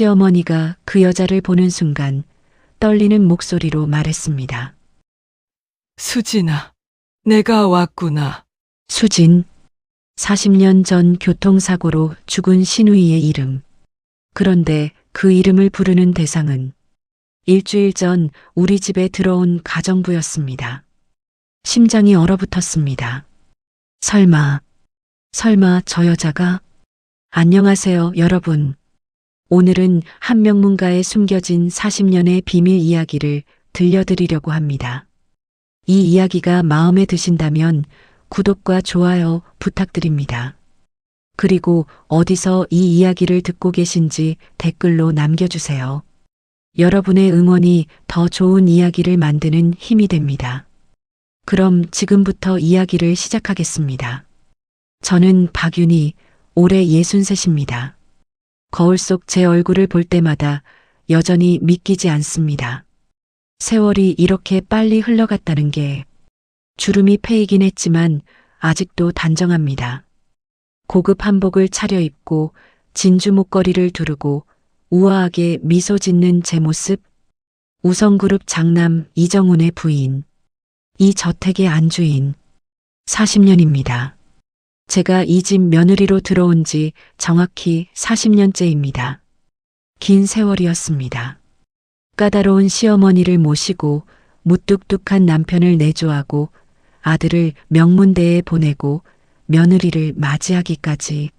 시어머니가 그 여자를 보는 순간 떨리는 목소리로 말했습니다. 수진아, 내가 왔구나. 수진, 40년 전 교통사고로 죽은 신우이의 이름. 그런데 그 이름을 부르는 대상은 일주일 전 우리 집에 들어온 가정부였습니다. 심장이 얼어붙었습니다. 설마 저 여자가? 안녕하세요, 여러분. 오늘은 한명문가에 숨겨진 40년의 비밀 이야기를 들려드리려고 합니다. 이 이야기가 마음에 드신다면 구독과 좋아요 부탁드립니다. 그리고 어디서 이 이야기를 듣고 계신지 댓글로 남겨주세요. 여러분의 응원이 더 좋은 이야기를 만드는 힘이 됩니다. 그럼 지금부터 이야기를 시작하겠습니다. 저는 박윤희, 올해 63입니다. 거울 속 제 얼굴을 볼 때마다 여전히 믿기지 않습니다. 세월이 이렇게 빨리 흘러갔다는 게 주름이 패이긴 했지만 아직도 단정합니다. 고급 한복을 차려입고 진주 목걸이를 두르고 우아하게 미소 짓는 제 모습, 우성그룹 장남 이정훈의 부인, 이 저택의 안주인, 40년입니다. 제가 이 집 며느리로 들어온 지 정확히 40년째입니다. 긴 세월이었습니다. 까다로운 시어머니를 모시고 무뚝뚝한 남편을 내조하고 아들을 명문대에 보내고 며느리를 맞이하기까지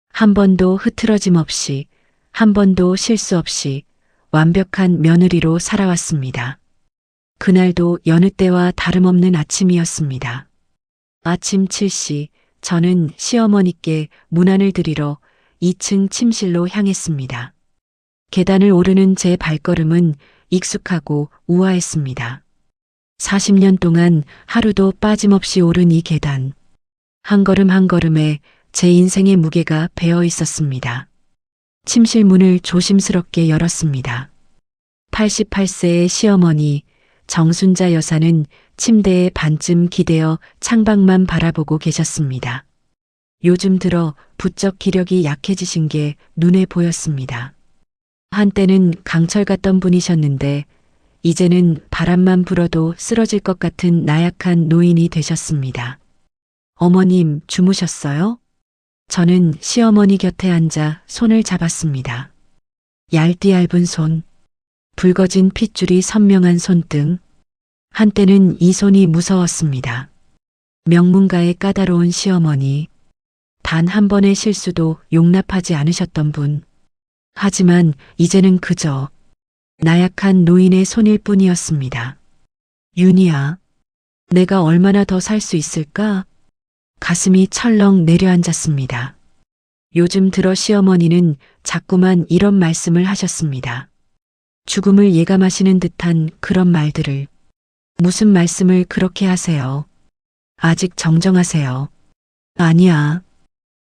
한 번도 흐트러짐 없이 한 번도 실수 없이 완벽한 며느리로 살아왔습니다. 그날도 여느 때와 다름없는 아침이었습니다. 아침 7시 저는 시어머니께 문안을 드리러 2층 침실로 향했습니다. 계단을 오르는 제 발걸음은 익숙하고 우아했습니다. 40년 동안 하루도 빠짐없이 오른 이 계단. 한 걸음 한 걸음에 제 인생의 무게가 배어 있었습니다. 침실 문을 조심스럽게 열었습니다. 88세의 시어머니 정순자 여사는 침대에 반쯤 기대어 창밖만 바라보고 계셨습니다. 요즘 들어 부쩍 기력이 약해지신 게 눈에 보였습니다. 한때는 강철 같던 분이셨는데 이제는 바람만 불어도 쓰러질 것 같은 나약한 노인이 되셨습니다. 어머님, 주무셨어요? 저는 시어머니 곁에 앉아 손을 잡았습니다. 얇디 얇은 손, 붉어진 핏줄이 선명한 손등. 한때는 이 손이 무서웠습니다. 명문가의 까다로운 시어머니, 단 한 번의 실수도 용납하지 않으셨던 분. 하지만 이제는 그저 나약한 노인의 손일 뿐이었습니다. 윤희야, 내가 얼마나 더 살 수 있을까? 가슴이 철렁 내려앉았습니다. 요즘 들어 시어머니는 자꾸만 이런 말씀을 하셨습니다. 죽음을 예감하시는 듯한 그런 말들을. 무슨 말씀을 그렇게 하세요? 아직 정정하세요. 아니야.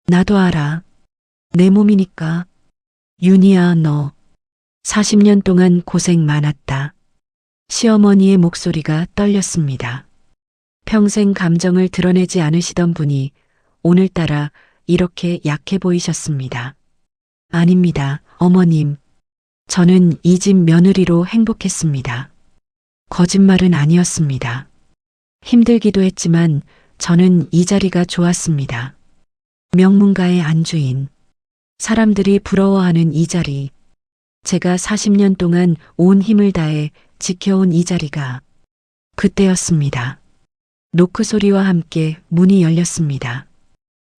나도 알아. 내 몸이니까. 윤희야, 너 40년 동안 고생 많았다. 시어머니의 목소리가 떨렸습니다. 평생 감정을 드러내지 않으시던 분이 오늘따라 이렇게 약해 보이셨습니다. 아닙니다, 어머님. 저는 이 집 며느리로 행복했습니다. 거짓말은 아니었습니다. 힘들기도 했지만 저는 이 자리가 좋았습니다. 명문가의 안주인, 사람들이 부러워하는 이 자리, 제가 40년 동안 온 힘을 다해 지켜온 이 자리가 그때였습니다. 노크 소리와 함께 문이 열렸습니다.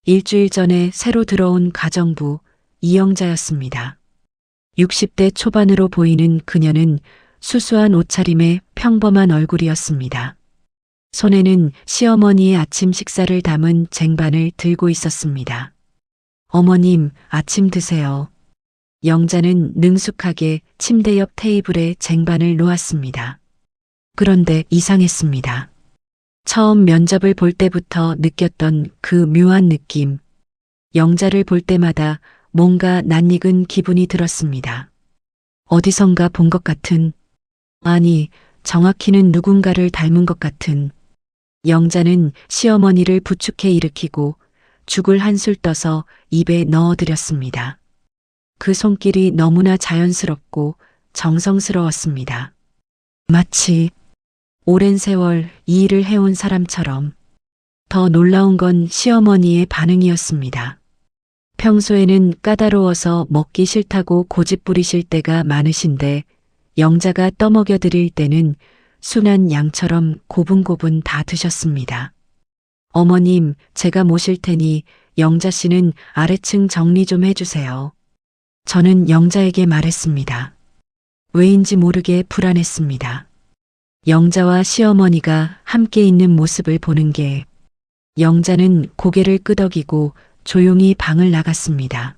일주일 전에 새로 들어온 가정부 이영자였습니다. 60대 초반으로 보이는 그녀는 수수한 옷차림에 평범한 얼굴이었습니다. 손에는 시어머니의 아침 식사를 담은 쟁반을 들고 있었습니다. 어머님, 아침 드세요. 영자는 능숙하게 침대 옆 테이블에 쟁반을 놓았습니다. 그런데 이상했습니다. 처음 면접을 볼 때부터 느꼈던 그 묘한 느낌. 영자를 볼 때마다 뭔가 낯익은 기분이 들었습니다. 어디선가 본 것 같은, 아니, 정확히는 누군가를 닮은 것 같은. 영자는 시어머니를 부축해 일으키고 죽을 한술 떠서 입에 넣어드렸습니다. 그 손길이 너무나 자연스럽고 정성스러웠습니다. 마치 오랜 세월 이 일을 해온 사람처럼. 더 놀라운 건 시어머니의 반응이었습니다. 평소에는 까다로워서 먹기 싫다고 고집 부리실 때가 많으신데 영자가 떠먹여 드릴 때는 순한 양처럼 고분고분 다 드셨습니다. 어머님, 제가 모실 테니 영자 씨는 아래층 정리 좀 해주세요. 저는 영자에게 말했습니다. 왜인지 모르게 불안했습니다. 영자와 시어머니가 함께 있는 모습을 보는 게. 영자는 고개를 끄덕이고 조용히 방을 나갔습니다.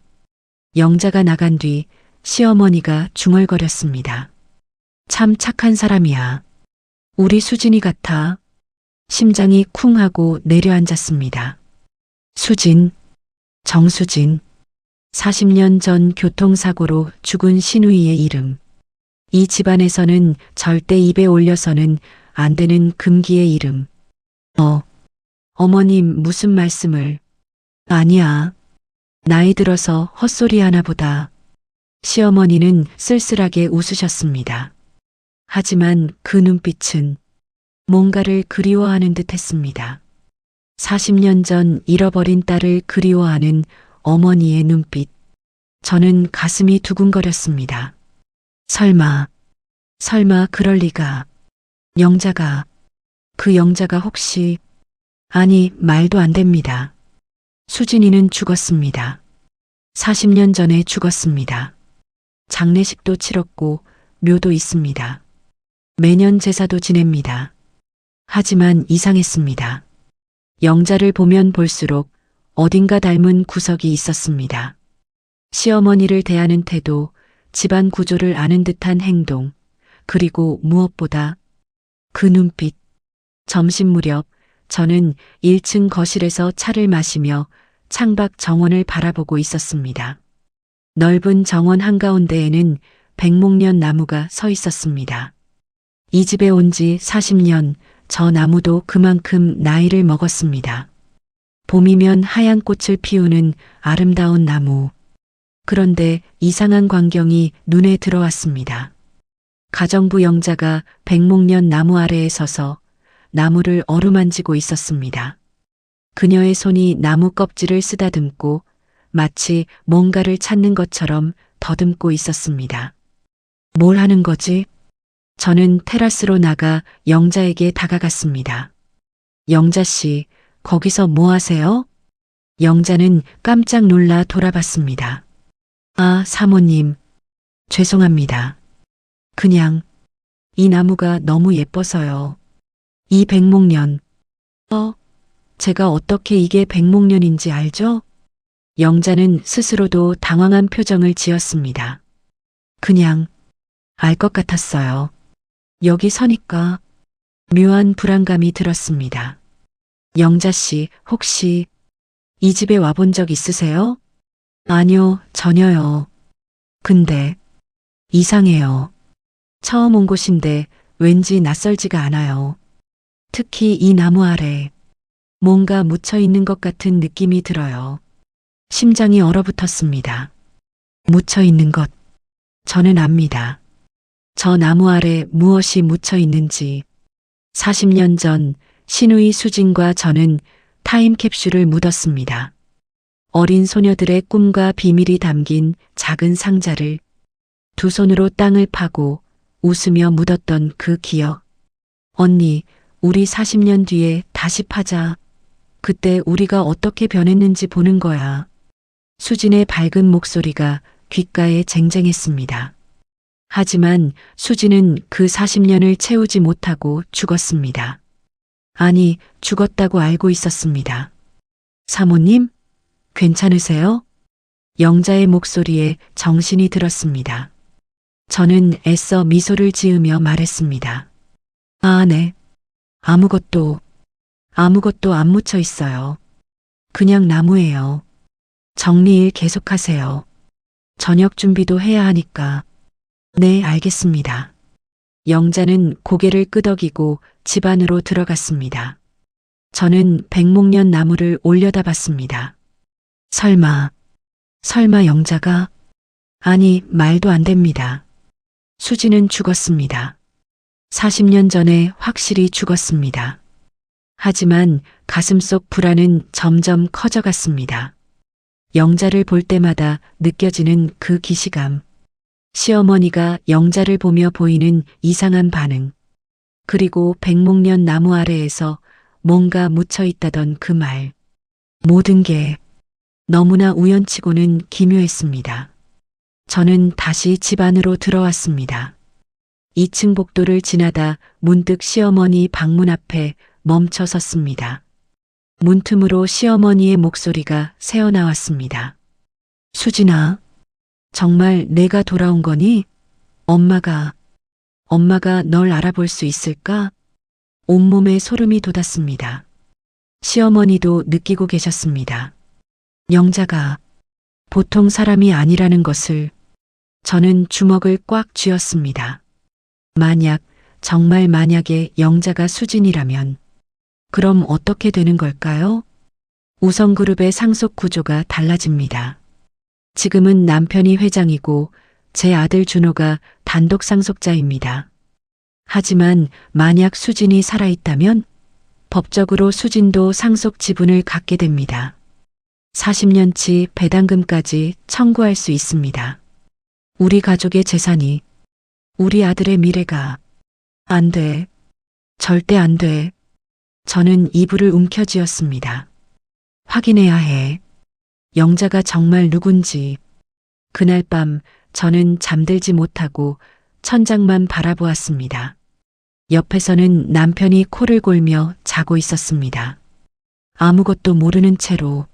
영자가 나간 뒤 시어머니가 중얼거렸습니다. 참 착한 사람이야. 우리 수진이 같아. 심장이 쿵 하고 내려앉았습니다. 수진, 정수진. 40년 전 교통사고로 죽은 신우이의 이름. 이 집안에서는 절대 입에 올려서는 안 되는 금기의 이름. 어머님 무슨 말씀을. 아니야. 나이 들어서 헛소리 하나 보다. 시어머니는 쓸쓸하게 웃으셨습니다. 하지만 그 눈빛은 뭔가를 그리워하는 듯 했습니다. 40년 전 잃어버린 딸을 그리워하는 어머니의 눈빛. 저는 가슴이 두근거렸습니다. 설마 그럴 리가. 그 영자가 혹시. 아니, 말도 안 됩니다. 수진이는 죽었습니다. 40년 전에 죽었습니다. 장례식도 치렀고 묘도 있습니다. 매년 제사도 지냅니다. 하지만 이상했습니다. 영자를 보면 볼수록 어딘가 닮은 구석이 있었습니다. 시어머니를 대하는 태도, 집안 구조를 아는 듯한 행동, 그리고 무엇보다 그 눈빛. 점심 무렵 저는 1층 거실에서 차를 마시며 창밖 정원을 바라보고 있었습니다. 넓은 정원 한가운데에는 백목련 나무가 서 있었습니다. 이 집에 온 지 40년, 저 나무도 그만큼 나이를 먹었습니다. 봄이면 하얀 꽃을 피우는 아름다운 나무. 그런데 이상한 광경이 눈에 들어왔습니다. 가정부 영자가 백목련 나무 아래에 서서 나무를 어루만지고 있었습니다. 그녀의 손이 나무 껍질을 쓰다듬고 마치 뭔가를 찾는 것처럼 더듬고 있었습니다. 뭘 하는 거지? 저는 테라스로 나가 영자에게 다가갔습니다. 영자 씨, 거기서 뭐 하세요? 영자는 깜짝 놀라 돌아봤습니다. 아, 사모님. 죄송합니다. 그냥 이 나무가 너무 예뻐서요. 이 백목련. 제가 어떻게 이게 백목련인지 알죠? 영자는 스스로도 당황한 표정을 지었습니다. 그냥 알 것 같았어요. 여기 서니까 묘한 불안감이 들었습니다. 영자 씨, 혹시 이 집에 와본 적 있으세요? 아니요, 전혀요. 근데 이상해요. 처음 온 곳인데 왠지 낯설지가 않아요. 특히 이 나무 아래 뭔가 묻혀 있는 것 같은 느낌이 들어요. 심장이 얼어붙었습니다. 묻혀 있는 것. 저는 압니다. 저 나무 아래 무엇이 묻혀 있는지. 40년 전 신우이 수진과 저는 타임캡슐을 묻었습니다. 어린 소녀들의 꿈과 비밀이 담긴 작은 상자를 두 손으로 땅을 파고 웃으며 묻었던 그 기억. 언니, 우리 40년 뒤에 다시 파자. 그때 우리가 어떻게 변했는지 보는 거야. 수진의 밝은 목소리가 귓가에 쟁쟁했습니다. 하지만 수진은 그 40년을 채우지 못하고 죽었습니다. 아니, 죽었다고 알고 있었습니다. 사모님, 괜찮으세요? 영자의 목소리에 정신이 들었습니다. 저는 애써 미소를 지으며 말했습니다. 아, 네. 아무것도 안 묻혀 있어요. 그냥 나무예요. 정리일 계속하세요. 저녁 준비도 해야 하니까. 네, 알겠습니다. 영자는 고개를 끄덕이고 집 안으로 들어갔습니다. 저는 백목련 나무를 올려다봤습니다. 설마 영자가? 아니, 말도 안 됩니다. 수지는 죽었습니다. 40년 전에 확실히 죽었습니다. 하지만 가슴속 불안은 점점 커져갔습니다. 영자를 볼 때마다 느껴지는 그 기시감. 시어머니가 영자를 보며 보이는 이상한 반응. 그리고 백목련 나무 아래에서 뭔가 묻혀 있다던 그 말. 모든 게 너무나 우연치고는 기묘했습니다. 저는 다시 집 안으로 들어왔습니다. 2층 복도를 지나다 문득 시어머니 방문 앞에 멈춰 섰습니다. 문틈으로 시어머니의 목소리가 새어나왔습니다. 수진아, 정말 내가 돌아온 거니? 엄마가 널 알아볼 수 있을까? 온몸에 소름이 돋았습니다. 시어머니도 느끼고 계셨습니다. 영자가 보통 사람이 아니라는 것을. 저는 주먹을 꽉 쥐었습니다. 정말 만약에 영자가 수진이라면 그럼 어떻게 되는 걸까요? 우성그룹의 상속 구조가 달라집니다. 지금은 남편이 회장이고 제 아들 준호가 단독 상속자입니다. 하지만 만약 수진이 살아있다면 법적으로 수진도 상속 지분을 갖게 됩니다. 40년치 배당금까지 청구할 수 있습니다. 우리 가족의 재산이, 우리 아들의 미래가. 안 돼. 절대 안 돼. 저는 이불을 움켜쥐었습니다. 확인해야 해. 영자가 정말 누군지. 그날 밤 저는 잠들지 못하고 천장만 바라보았습니다. 옆에서는 남편이 코를 골며 자고 있었습니다. 아무것도 모르는 채로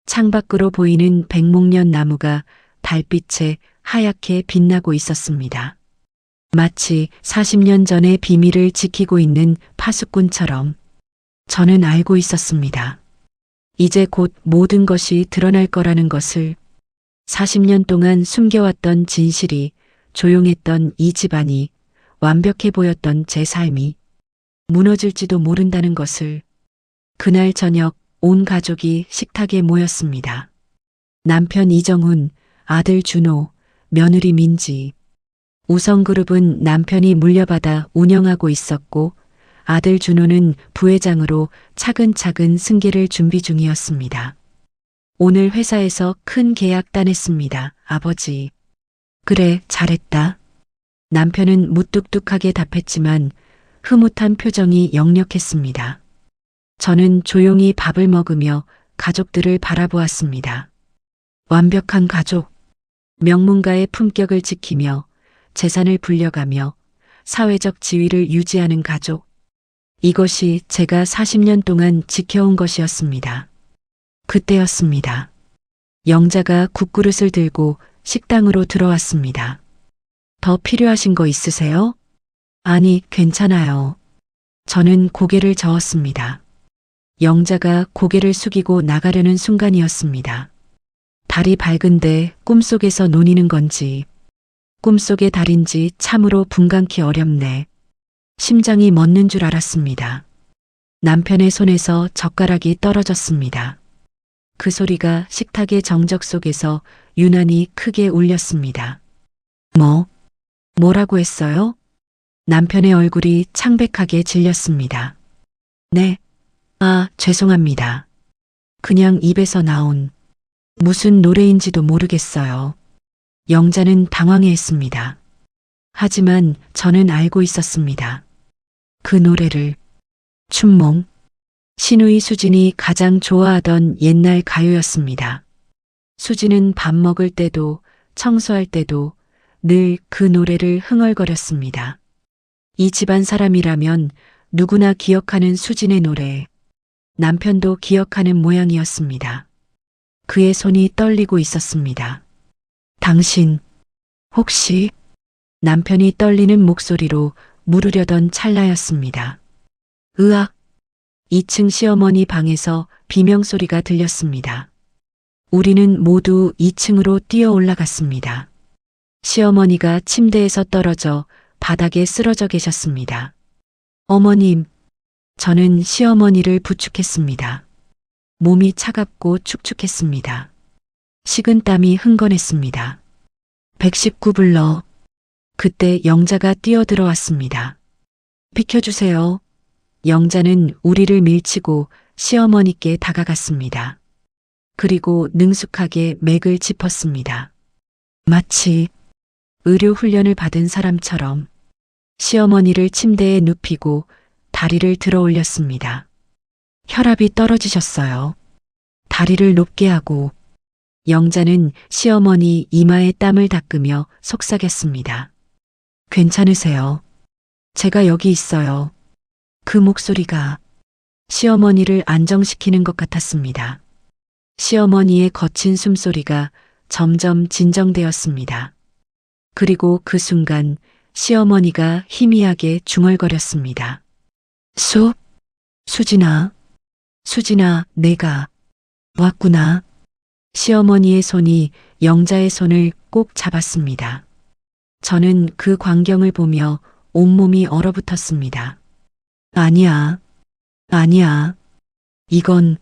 창밖으로 보이는 백목련 나무가 달빛에 하얗게 빛나고 있었습니다. 마치 40년 전의 비밀을 지키고 있는 파수꾼처럼 저는 알고 있었습니다. 이제 곧 모든 것이 드러날 거라는 것을. 40년 동안 숨겨왔던 진실이, 조용했던 이 집안이, 완벽해 보였던 제 삶이 무너질지도 모른다는 것을. 그날 저녁 온 가족이 식탁에 모였습니다. 남편 이정훈, 아들 준호, 며느리 민지. 우성그룹은 남편이 물려받아 운영하고 있었고 아들 준호는 부회장으로 차근차근 승계를 준비 중이었습니다. 오늘 회사에서 큰 계약 따냈습니다, 아버지. 그래, 잘했다. 남편은 무뚝뚝하게 답했지만 흐뭇한 표정이 역력했습니다. 저는 조용히 밥을 먹으며 가족들을 바라보았습니다. 완벽한 가족, 명문가의 품격을 지키며 재산을 불려가며 사회적 지위를 유지하는 가족. 이것이 제가 40년 동안 지켜온 것이었습니다. 그때였습니다. 영자가 국그릇을 들고 식당으로 들어왔습니다. 더 필요하신 거 있으세요? 아니, 괜찮아요. 저는 고개를 저었습니다. 영자가 고개를 숙이고 나가려는 순간이었습니다. 달이 밝은데 꿈속에서 논이는 건지, 꿈속의 달인지 참으로 분간키 어렵네. 심장이 멎는 줄 알았습니다. 남편의 손에서 젓가락이 떨어졌습니다. 그 소리가 식탁의 정적 속에서 유난히 크게 울렸습니다. 뭐라고 했어요? 남편의 얼굴이 창백하게 질렸습니다. 네. 아, 죄송합니다. 그냥 입에서 나온 무슨 노래인지도 모르겠어요. 영자는 당황해했습니다. 하지만 저는 알고 있었습니다. 그 노래를. 춘몽. 신우이 수진이 가장 좋아하던 옛날 가요였습니다. 수진은 밥 먹을 때도 청소할 때도 늘 그 노래를 흥얼거렸습니다. 이 집안 사람이라면 누구나 기억하는 수진의 노래. 남편도 기억하는 모양이었습니다. 그의 손이 떨리고 있었습니다. 당신, 혹시? 남편이 떨리는 목소리로 물으려던 찰나였습니다. 으악! 2층 시어머니 방에서 비명소리가 들렸습니다. 우리는 모두 2층으로 뛰어 올라갔습니다. 시어머니가 침대에서 떨어져 바닥에 쓰러져 계셨습니다. 어머님, 저는 시어머니를 부축했습니다. 몸이 차갑고 축축했습니다. 식은땀이 흥건했습니다. 119 불러. 그때 영자가 뛰어들어왔습니다. 비켜주세요. 영자는 우리를 밀치고 시어머니께 다가갔습니다. 그리고 능숙하게 맥을 짚었습니다. 마치 의료 훈련을 받은 사람처럼 시어머니를 침대에 눕히고 다리를 들어 올렸습니다. 혈압이 떨어지셨어요. 다리를 높게 하고 영자는 시어머니 이마에 땀을 닦으며 속삭였습니다. 괜찮으세요? 제가 여기 있어요. 그 목소리가 시어머니를 안정시키는 것 같았습니다. 시어머니의 거친 숨소리가 점점 진정되었습니다. 그리고 그 순간 시어머니가 희미하게 중얼거렸습니다. 수진아, 내가 왔구나. 시어머니의 손이 영자의 손을 꼭 잡았습니다. 저는 그 광경을 보며 온몸이 얼어붙었습니다. 아니야. 이건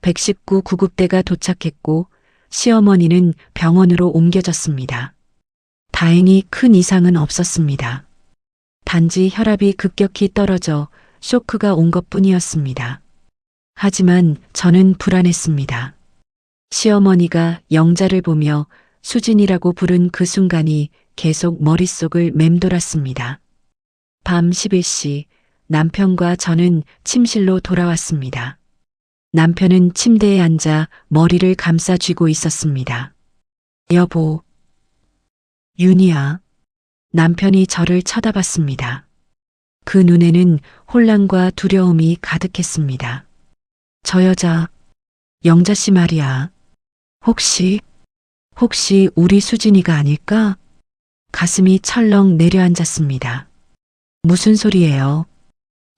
119 구급대가 도착했고 시어머니는 병원으로 옮겨졌습니다. 다행히 큰 이상은 없었습니다. 단지 혈압이 급격히 떨어져 쇼크가 온 것뿐이었습니다. 하지만 저는 불안했습니다. 시어머니가 영자를 보며 수진이라고 부른 그 순간이 계속 머릿속을 맴돌았습니다. 밤 11시 남편과 저는 침실로 돌아왔습니다. 남편은 침대에 앉아 머리를 감싸 쥐고 있었습니다. 여보. 윤희야. 남편이 저를 쳐다봤습니다. 그 눈에는 혼란과 두려움이 가득했습니다. 저 여자, 영자 씨 말이야. 혹시 우리 수진이가 아닐까? 가슴이 철렁 내려앉았습니다. 무슨 소리예요?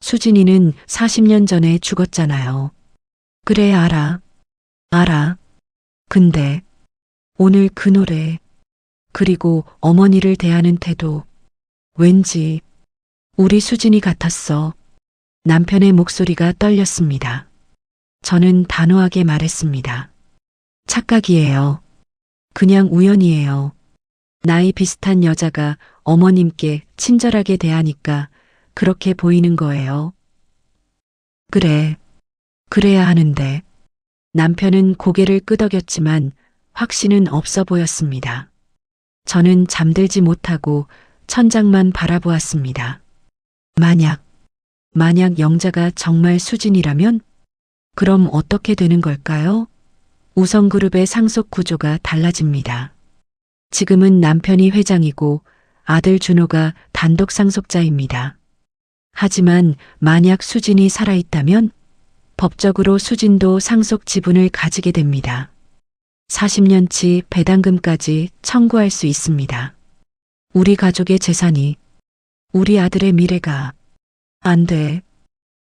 수진이는 40년 전에 죽었잖아요. 그래, 알아. 근데 오늘 그 노래, 그리고 어머니를 대하는 태도, 왠지 우리 수진이 같았어. 남편의 목소리가 떨렸습니다. 저는 단호하게 말했습니다. 착각이에요. 그냥 우연이에요. 나이 비슷한 여자가 어머님께 친절하게 대하니까 그렇게 보이는 거예요. 그래야 하는데. 남편은 고개를 끄덕였지만 확신은 없어 보였습니다. 저는 잠들지 못하고 천장만 바라보았습니다. 만약 영자가 정말 수진이라면? 그럼 어떻게 되는 걸까요? 우성그룹의 상속 구조가 달라집니다. 지금은 남편이 회장이고 아들 준호가 단독 상속자입니다. 하지만 만약 수진이 살아있다면 법적으로 수진도 상속 지분을 가지게 됩니다. 40년치 배당금까지 청구할 수 있습니다. 우리 가족의 재산이, 우리 아들의 미래가 안 돼.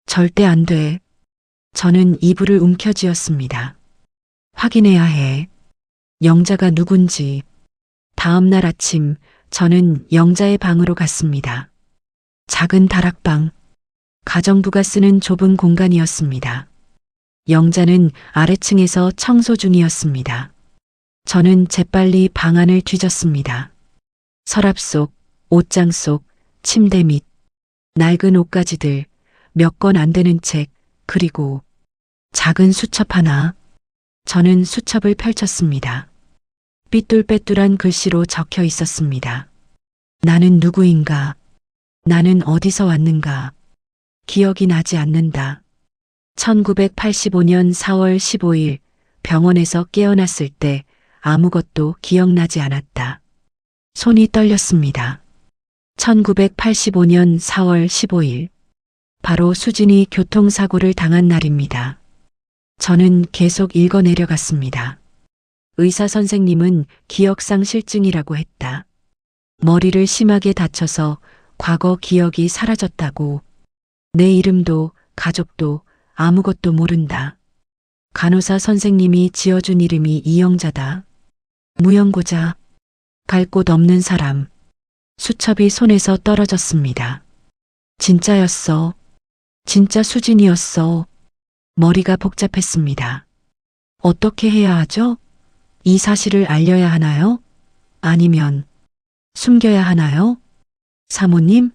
절대 안 돼. 저는 이불을 움켜쥐었습니다. 확인해야 해. 영자가 누군지. 다음 날 아침 저는 영자의 방으로 갔습니다. 작은 다락방. 가정부가 쓰는 좁은 공간이었습니다. 영자는 아래층에서 청소 중이었습니다. 저는 재빨리 방 안을 뒤졌습니다. 서랍 속, 옷장 속, 침대 밑, 낡은 옷가지들, 몇 권 안 되는 책, 그리고 작은 수첩 하나. 저는 수첩을 펼쳤습니다. 삐뚤빼뚤한 글씨로 적혀 있었습니다. 나는 누구인가? 나는 어디서 왔는가? 기억이 나지 않는다. 1985년 4월 15일 병원에서 깨어났을 때 아무것도 기억나지 않았다. 손이 떨렸습니다. 1985년 4월 15일. 바로 수진이 교통사고를 당한 날입니다. 저는 계속 읽어 내려갔습니다. 의사 선생님은 기억상실증이라고 했다. 머리를 심하게 다쳐서 과거 기억이 사라졌다고. 내 이름도 가족도 아무것도 모른다. 간호사 선생님이 지어준 이름이 이영자다. 무연고자. 갈 곳 없는 사람. 수첩이 손에서 떨어졌습니다. 진짜였어. 진짜 수진이었어. 머리가 복잡했습니다. 어떻게 해야 하죠? 이 사실을 알려야 하나요? 아니면 숨겨야 하나요? 사모님?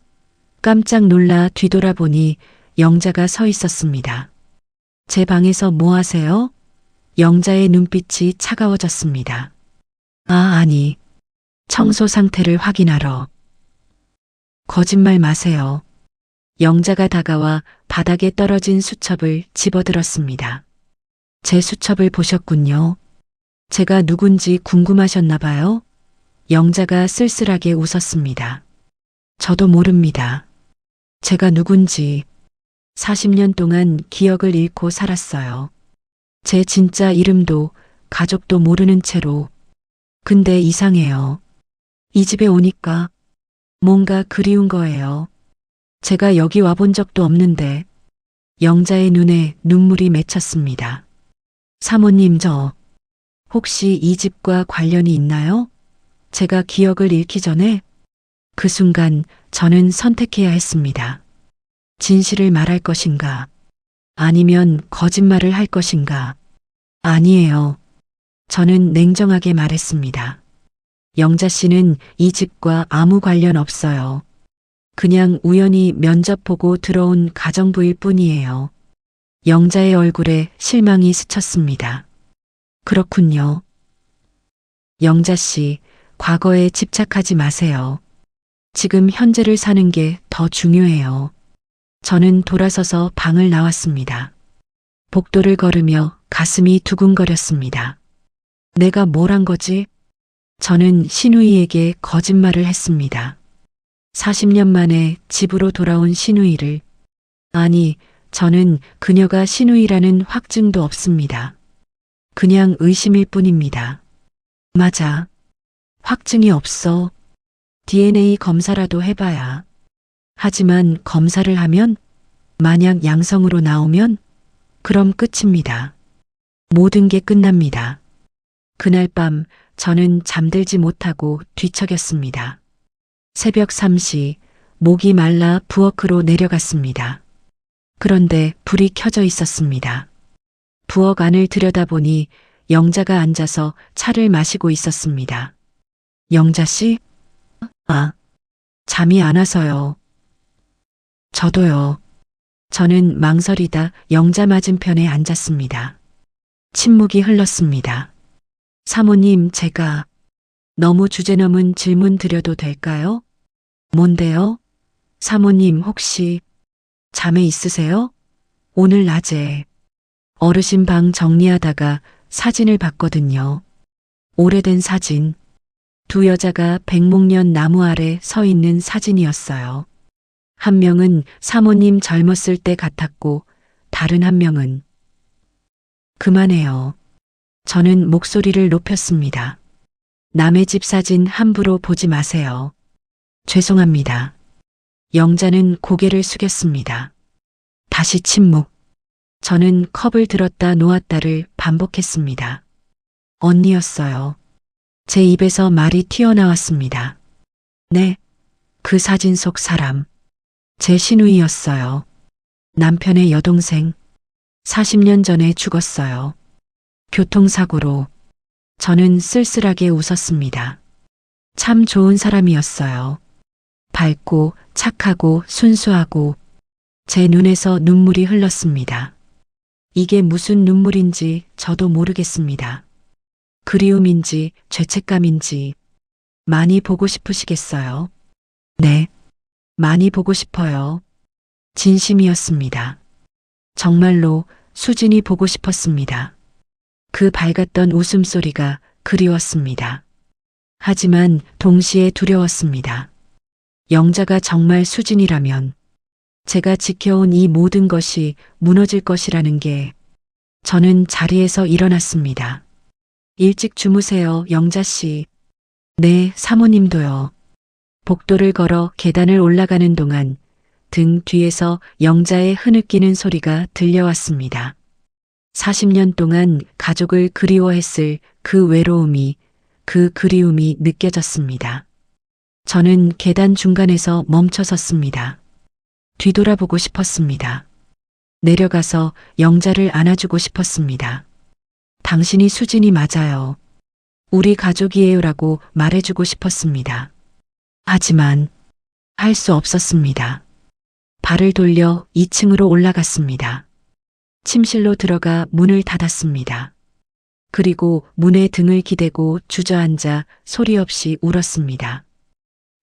깜짝 놀라 뒤돌아보니 영자가 서 있었습니다. 제 방에서 뭐 하세요? 영자의 눈빛이 차가워졌습니다. 아니. 청소 상태를 확인하러. 거짓말 마세요. 영자가 다가와 바닥에 떨어진 수첩을 집어들었습니다. 제 수첩을 보셨군요. 제가 누군지 궁금하셨나 봐요. 영자가 쓸쓸하게 웃었습니다. 저도 모릅니다. 제가 누군지 40년 동안 기억을 잃고 살았어요. 제 진짜 이름도 가족도 모르는 채로. 근데 이상해요. 이 집에 오니까 뭔가 그리운 거예요. 제가 여기 와본 적도 없는데. 영자의 눈에 눈물이 맺혔습니다. 사모님, 저 혹시 이 집과 관련이 있나요? 제가 기억을 잃기 전에. 그 순간 저는 선택해야 했습니다. 진실을 말할 것인가? 아니면 거짓말을 할 것인가? 아니에요. 저는 냉정하게 말했습니다. 영자 씨는 이 집과 아무 관련 없어요. 그냥 우연히 면접 보고 들어온 가정부일 뿐이에요. 영자의 얼굴에 실망이 스쳤습니다. 그렇군요. 영자 씨, 과거에 집착하지 마세요. 지금 현재를 사는 게 더 중요해요. 저는 돌아서서 방을 나왔습니다. 복도를 걸으며 가슴이 두근거렸습니다. 내가 뭘 한 거지? 저는 신우이에게 거짓말을 했습니다. 40년 만에 집으로 돌아온 신우이를. 아니, 저는 그녀가 신우이라는 확증도 없습니다. 그냥 의심일 뿐입니다. 맞아. 확증이 없어. DNA 검사라도 해봐야. 하지만 검사를 하면 만약 양성으로 나오면 그럼 끝입니다. 모든 게 끝납니다. 그날 밤 저는 잠들지 못하고 뒤척였습니다. 새벽 3시 목이 말라 부엌으로 내려갔습니다. 그런데 불이 켜져 있었습니다. 부엌 안을 들여다보니 영자가 앉아서 차를 마시고 있었습니다. 영자 씨? 잠이 안 와서요. 저도요. 저는 망설이다 영자 맞은편에 앉았습니다. 침묵이 흘렀습니다. 사모님, 제가 너무 주제넘은 질문 드려도 될까요? 뭔데요? 사모님, 혹시 잠에 있으세요? 오늘 낮에 어르신 방 정리하다가 사진을 봤거든요. 오래된 사진. 두 여자가 백목련 나무 아래 서 있는 사진이었어요. 한 명은 사모님 젊었을 때 같았고 다른 한 명은. 그만해요. 저는 목소리를 높였습니다. 남의 집 사진 함부로 보지 마세요. 죄송합니다. 영자는 고개를 숙였습니다. 다시 침묵. 저는 컵을 들었다 놓았다를 반복했습니다. 언니였어요. 제 입에서 말이 튀어나왔습니다. 네, 그 사진 속 사람. 제 시누이였어요. 남편의 여동생. 40년 전에 죽었어요. 교통사고로. 저는 쓸쓸하게 웃었습니다. 참 좋은 사람이었어요. 밝고 착하고 순수하고. 제 눈에서 눈물이 흘렀습니다. 이게 무슨 눈물인지 저도 모르겠습니다. 그리움인지 죄책감인지. 많이 보고 싶으시겠어요? 네, 많이 보고 싶어요. 진심이었습니다. 정말로 수진이 보고 싶었습니다. 그 밝았던 웃음소리가 그리웠습니다. 하지만 동시에 두려웠습니다. 영자가 정말 수진이라면 제가 지켜온 이 모든 것이 무너질 것이라는 게. 저는 자리에서 일어났습니다. 일찍 주무세요, 영자 씨. 네, 사모님도요. 복도를 걸어 계단을 올라가는 동안 등 뒤에서 영자의 흐느끼는 소리가 들려왔습니다. 40년 동안 가족을 그리워했을 그 외로움이, 그 그리움이 느껴졌습니다. 저는 계단 중간에서 멈춰 섰습니다. 뒤돌아보고 싶었습니다. 내려가서 영자를 안아주고 싶었습니다. 당신이 수진이 맞아요. 우리 가족이에요라고 말해주고 싶었습니다. 하지만 할 수 없었습니다. 발을 돌려 2층으로 올라갔습니다. 침실로 들어가 문을 닫았습니다. 그리고 문에 등을 기대고 주저앉아 소리 없이 울었습니다.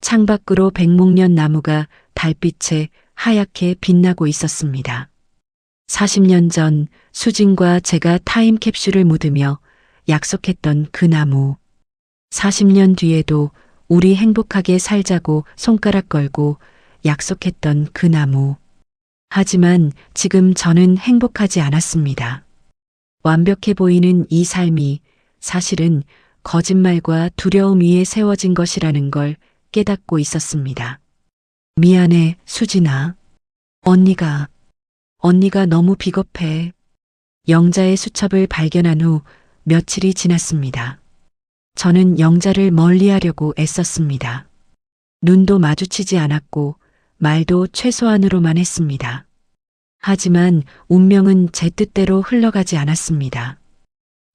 창밖으로 백목련 나무가 달빛에 하얗게 빛나고 있었습니다. 40년 전 수진과 제가 타임캡슐을 묻으며 약속했던 그 나무. 40년 뒤에도 우리 행복하게 살자고 손가락 걸고 약속했던 그 나무. 하지만 지금 저는 행복하지 않았습니다. 완벽해 보이는 이 삶이 사실은 거짓말과 두려움 위에 세워진 것이라는 걸 깨닫고 있었습니다. 미안해, 수진아. 언니가 너무 비겁해. 영자의 수첩을 발견한 후 며칠이 지났습니다. 저는 영자를 멀리하려고 애썼습니다. 눈도 마주치지 않았고 말도 최소한으로만 했습니다. 하지만 운명은 제 뜻대로 흘러가지 않았습니다.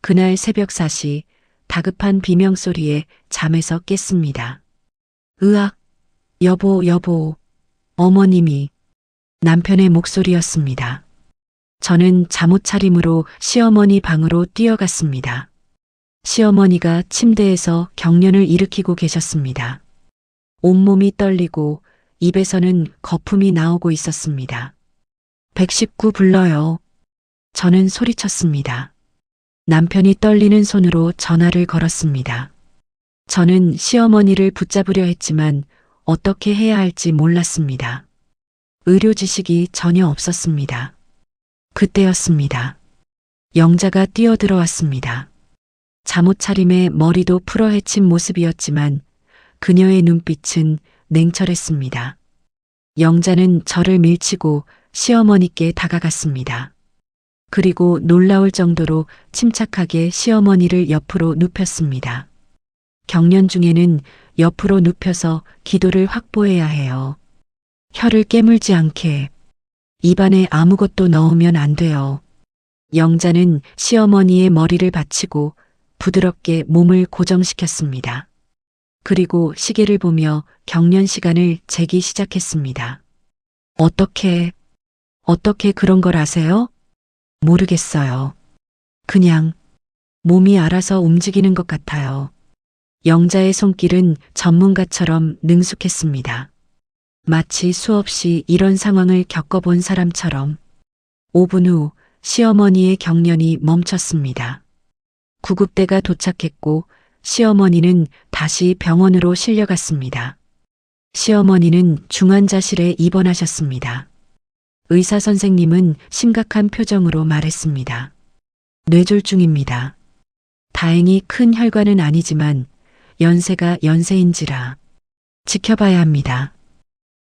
그날 새벽 4시 다급한 비명소리에 잠에서 깼습니다. 으악, 여보, 어머님이. 남편의 목소리였습니다. 저는 잠옷차림으로 시어머니 방으로 뛰어갔습니다. 시어머니가 침대에서 경련을 일으키고 계셨습니다. 온몸이 떨리고 입에서는 거품이 나오고 있었습니다. 119 불러요. 저는 소리쳤습니다. 남편이 떨리는 손으로 전화를 걸었습니다. 저는 시어머니를 붙잡으려 했지만 어떻게 해야 할지 몰랐습니다. 의료 지식이 전혀 없었습니다. 그때였습니다. 영자가 뛰어들어왔습니다. 잠옷차림에 머리도 풀어헤친 모습이었지만 그녀의 눈빛은 냉철했습니다. 영자는 저를 밀치고 시어머니께 다가갔습니다. 그리고 놀라울 정도로 침착하게 시어머니를 옆으로 눕혔습니다. 경련 중에는 옆으로 눕혀서 기도를 확보해야 해요. 혀를 깨물지 않게. 입안에 아무것도 넣으면 안 돼요. 영자는 시어머니의 머리를 받치고 부드럽게 몸을 고정시켰습니다. 그리고 시계를 보며 경련 시간을 재기 시작했습니다. 어떻게 그런 걸 아세요? 모르겠어요. 그냥 몸이 알아서 움직이는 것 같아요. 영자의 손길은 전문가처럼 능숙했습니다. 마치 수없이 이런 상황을 겪어본 사람처럼. 5분 후 시어머니의 경련이 멈췄습니다. 구급대가 도착했고 시어머니는 다시 병원으로 실려갔습니다. 시어머니는 중환자실에 입원하셨습니다. 의사 선생님은 심각한 표정으로 말했습니다. 뇌졸중입니다. 다행히 큰 혈관은 아니지만 연세가 연세인지라 지켜봐야 합니다.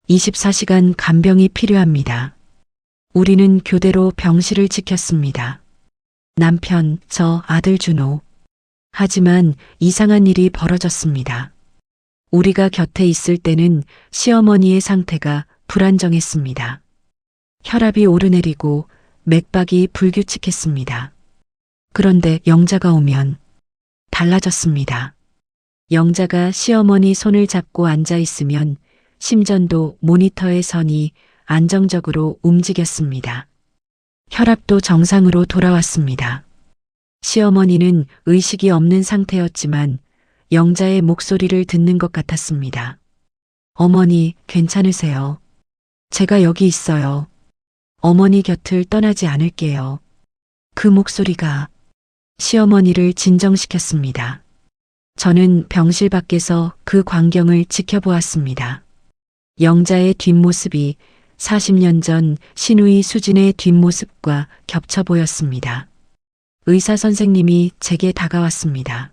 24시간 간병이 필요합니다. 우리는 교대로 병실을 지켰습니다. 남편, 저, 아들 준호. 하지만 이상한 일이 벌어졌습니다. 우리가 곁에 있을 때는 시어머니의 상태가 불안정했습니다. 혈압이 오르내리고 맥박이 불규칙했습니다. 그런데 영자가 오면 달라졌습니다. 영자가 시어머니 손을 잡고 앉아 있으면 심전도 모니터의 선이 안정적으로 움직였습니다. 혈압도 정상으로 돌아왔습니다. 시어머니는 의식이 없는 상태였지만 영자의 목소리를 듣는 것 같았습니다. 어머니, 괜찮으세요? 제가 여기 있어요. 어머니 곁을 떠나지 않을게요. 그 목소리가 시어머니를 진정시켰습니다. 저는 병실 밖에서 그 광경을 지켜보았습니다. 영자의 뒷모습이 40년 전 신우이 수진의 뒷모습과 겹쳐 보였습니다. 의사 선생님이 제게 다가왔습니다.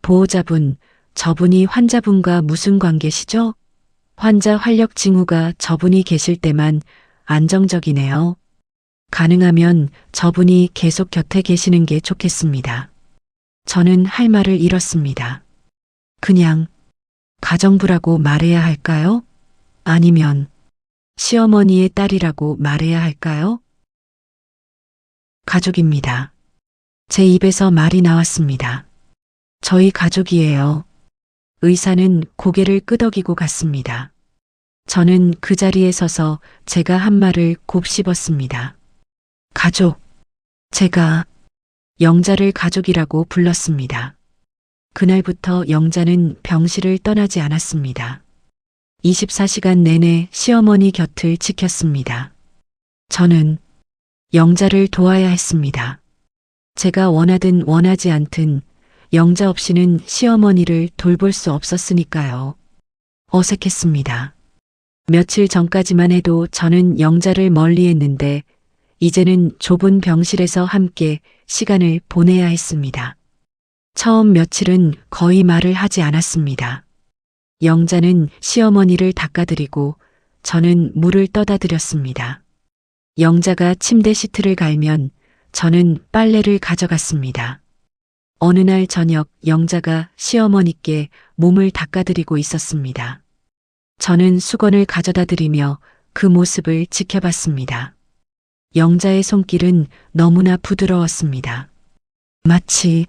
보호자분, 저분이 환자분과 무슨 관계시죠? 환자 활력 징후가 저분이 계실 때만 안정적이네요. 가능하면 저분이 계속 곁에 계시는 게 좋겠습니다. 저는 할 말을 잃었습니다. 그냥 가정부라고 말해야 할까요? 아니면 시어머니의 딸이라고 말해야 할까요? 가족입니다. 제 입에서 말이 나왔습니다. 저희 가족이에요. 의사는 고개를 끄덕이고 갔습니다. 저는 그 자리에 서서 제가 한 말을 곱씹었습니다. 가족. 제가 영자를 가족이라고 불렀습니다. 그날부터 영자는 병실을 떠나지 않았습니다. 24시간 내내 시어머니 곁을 지켰습니다. 저는 영자를 도와야 했습니다. 제가 원하든 원하지 않든 영자 없이는 시어머니를 돌볼 수 없었으니까요. 어색했습니다. 며칠 전까지만 해도 저는 영자를 멀리했는데 이제는 좁은 병실에서 함께 시간을 보내야 했습니다. 처음 며칠은 거의 말을 하지 않았습니다. 영자는 시어머니를 닦아드리고 저는 물을 떠다 드렸습니다. 영자가 침대 시트를 갈면 저는 빨래를 가져갔습니다. 어느 날 저녁 영자가 시어머니께 몸을 닦아드리고 있었습니다. 저는 수건을 가져다 드리며 그 모습을 지켜봤습니다. 영자의 손길은 너무나 부드러웠습니다. 마치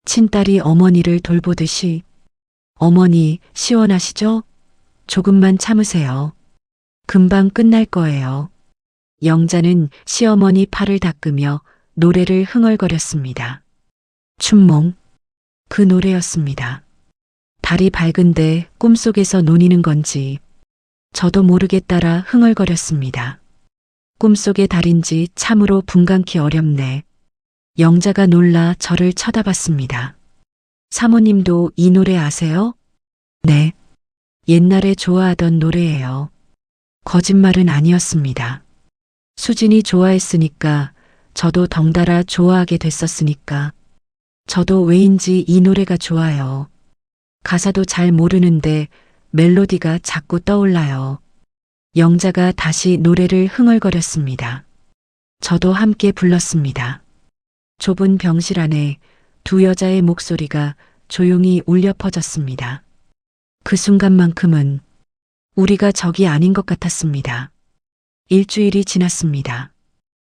친딸이 어머니를 돌보듯이. 어머니, 시원하시죠? 조금만 참으세요. 금방 끝날 거예요. 영자는 시어머니 팔을 닦으며 노래를 흥얼거렸습니다. 춘몽. 그 노래였습니다. 달이 밝은데 꿈속에서 논이는 건지 저도 모르게 따라 흥얼거렸습니다. 꿈속의 달인지 참으로 분간키 어렵네. 영자가 놀라 저를 쳐다봤습니다. 사모님도 이 노래 아세요? 네. 옛날에 좋아하던 노래예요. 거짓말은 아니었습니다. 수진이 좋아했으니까 저도 덩달아 좋아하게 됐었으니까 저도 왜인지 이 노래가 좋아요. 가사도 잘 모르는데 멜로디가 자꾸 떠올라요. 영자가 다시 노래를 흥얼거렸습니다. 저도 함께 불렀습니다. 좁은 병실 안에 두 여자의 목소리가 조용히 울려 퍼졌습니다. 그 순간만큼은 우리가 적이 아닌 것 같았습니다. 일주일이 지났습니다.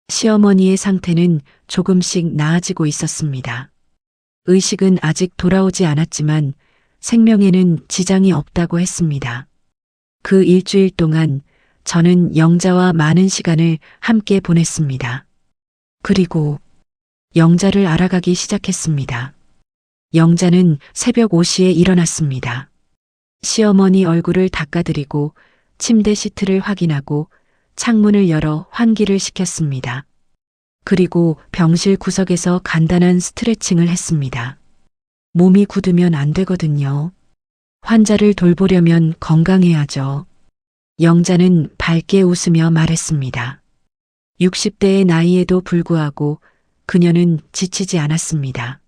시어머니의 상태는 조금씩 나아지고 있었습니다. 의식은 아직 돌아오지 않았지만 생명에는 지장이 없다고 했습니다. 그 일주일 동안 저는 영자와 많은 시간을 함께 보냈습니다. 그리고 영자를 알아가기 시작했습니다. 영자는 새벽 5시에 일어났습니다. 시어머니 얼굴을 닦아드리고 침대 시트를 확인하고 창문을 열어 환기를 시켰습니다. 그리고 병실 구석에서 간단한 스트레칭을 했습니다. 몸이 굳으면 안 되거든요. 환자를 돌보려면 건강해야죠. 영자는 밝게 웃으며 말했습니다. 60대의 나이에도 불구하고 그녀는 지치지 않았습니다.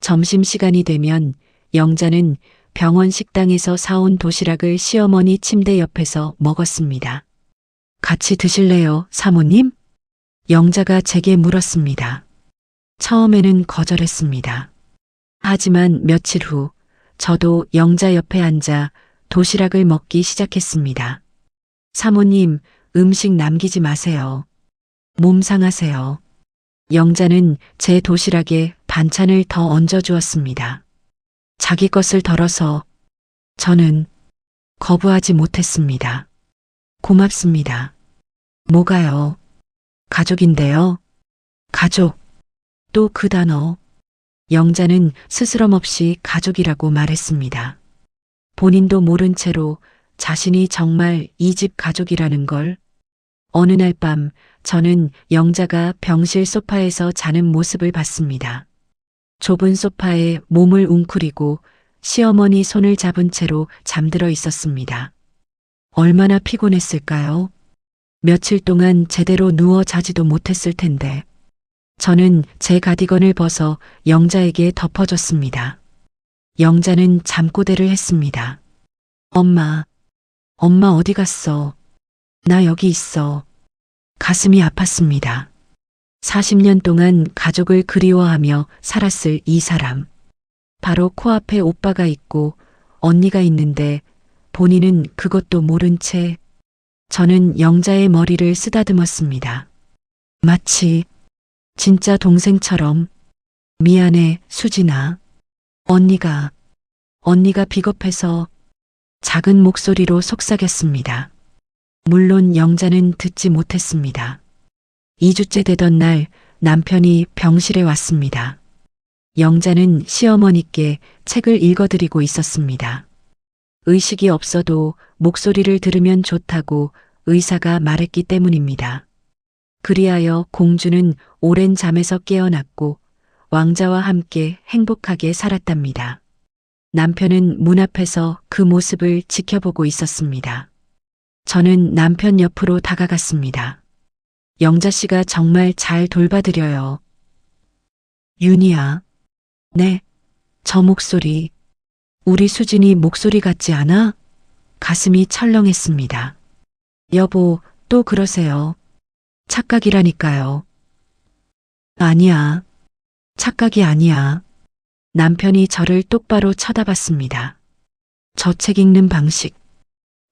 점심시간이 되면 영자는 병원 식당에서 사온 도시락을 시어머니 침대 옆에서 먹었습니다. 같이 드실래요, 사모님? 영자가 제게 물었습니다. 처음에는 거절했습니다. 하지만 며칠 후 저도 영자 옆에 앉아 도시락을 먹기 시작했습니다. 사모님, 음식 남기지 마세요. 몸 상하세요. 영자는 제 도시락에 반찬을 더 얹어주었습니다. 자기 것을 덜어서 저는 거부하지 못했습니다. 고맙습니다. 뭐가요? 가족인데요. 가족. 또 그 단어. 영자는 스스럼 없이 가족이라고 말했습니다. 본인도 모른 채로 자신이 정말 이 집 가족이라는 걸. 어느 날 밤 저는 영자가 병실 소파에서 자는 모습을 봤습니다. 좁은 소파에 몸을 웅크리고 시어머니 손을 잡은 채로 잠들어 있었습니다. 얼마나 피곤했을까요? 며칠 동안 제대로 누워 자지도 못했을 텐데. 저는 제 가디건을 벗어 영자에게 덮어줬습니다. 영자는 잠꼬대를 했습니다. 엄마, 엄마 어디 갔어? 나 여기 있어. 가슴이 아팠습니다. 40년 동안 가족을 그리워하며 살았을 이 사람. 바로 코앞에 오빠가 있고 언니가 있는데 본인은 그것도 모른 채. 저는 영자의 머리를 쓰다듬었습니다. 마치 진짜 동생처럼. 미안해, 수진아. 언니가 비겁해서 작은 목소리로 속삭였습니다. 물론 영자는 듣지 못했습니다. 2주째 되던 날 남편이 병실에 왔습니다. 영자는 시어머니께 책을 읽어드리고 있었습니다. 의식이 없어도 목소리를 들으면 좋다고 의사가 말했기 때문입니다. 그리하여 공주는 오랜 잠에서 깨어났고 왕자와 함께 행복하게 살았답니다. 남편은 문 앞에서 그 모습을 지켜보고 있었습니다. 저는 남편 옆으로 다가갔습니다. 영자 씨가 정말 잘 돌봐드려요. 윤희야. 네, 저 목소리. 우리 수진이 목소리 같지 않아? 가슴이 철렁했습니다. 여보, 또 그러세요. 착각이라니까요. 아니야. 착각이 아니야. 남편이 저를 똑바로 쳐다봤습니다. 저 책 읽는 방식.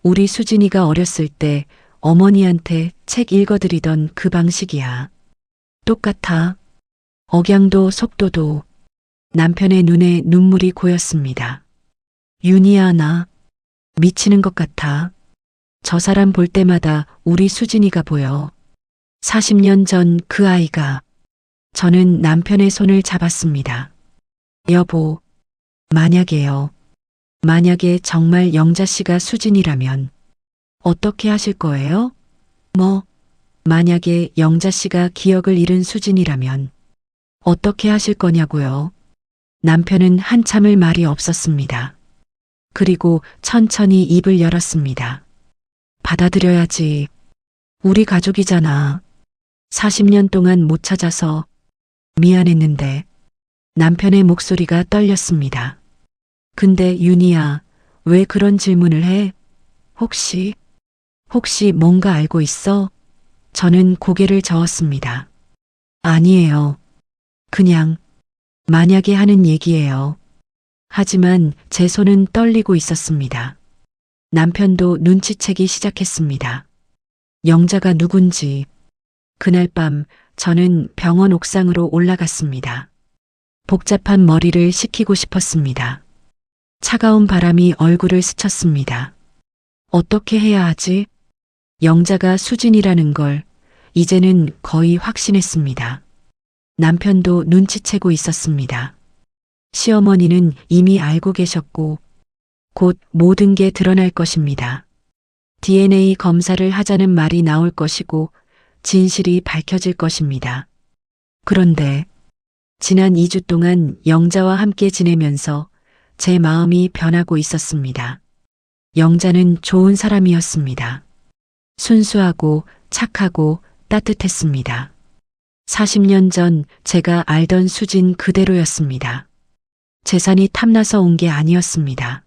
우리 수진이가 어렸을 때 어머니한테 책 읽어드리던 그 방식이야. 똑같아. 억양도 속도도. 남편의 눈에 눈물이 고였습니다. 윤희야, 나 미치는 것 같아. 저 사람 볼 때마다 우리 수진이가 보여. 40년 전 그 아이가. 저는 남편의 손을 잡았습니다. 여보, 만약에요. 만약에 정말 영자 씨가 수진이라면 어떻게 하실 거예요? 만약에 영자 씨가 기억을 잃은 수진이라면 어떻게 하실 거냐고요? 남편은 한참을 말이 없었습니다. 그리고 천천히 입을 열었습니다. 받아들여야지. 우리 가족이잖아. 40년 동안 못 찾아서 미안했는데. 남편의 목소리가 떨렸습니다. 근데 윤희야, 왜 그런 질문을 해? 혹시 뭔가 알고 있어? 저는 고개를 저었습니다. 아니에요. 그냥 만약에 하는 얘기예요. 하지만 제 손은 떨리고 있었습니다. 남편도 눈치채기 시작했습니다. 영자가 누군지. 그날 밤 저는 병원 옥상으로 올라갔습니다. 복잡한 머리를 식히고 싶었습니다. 차가운 바람이 얼굴을 스쳤습니다. 어떻게 해야 하지? 영자가 수진이라는 걸 이제는 거의 확신했습니다. 남편도 눈치채고 있었습니다. 시어머니는 이미 알고 계셨고 곧 모든 게 드러날 것입니다. DNA 검사를 하자는 말이 나올 것이고 진실이 밝혀질 것입니다. 그런데 지난 2주 동안 영자와 함께 지내면서 제 마음이 변하고 있었습니다. 영자는 좋은 사람이었습니다. 순수하고 착하고 따뜻했습니다. 40년 전 제가 알던 수진 그대로였습니다. 재산이 탐나서 온 게 아니었습니다.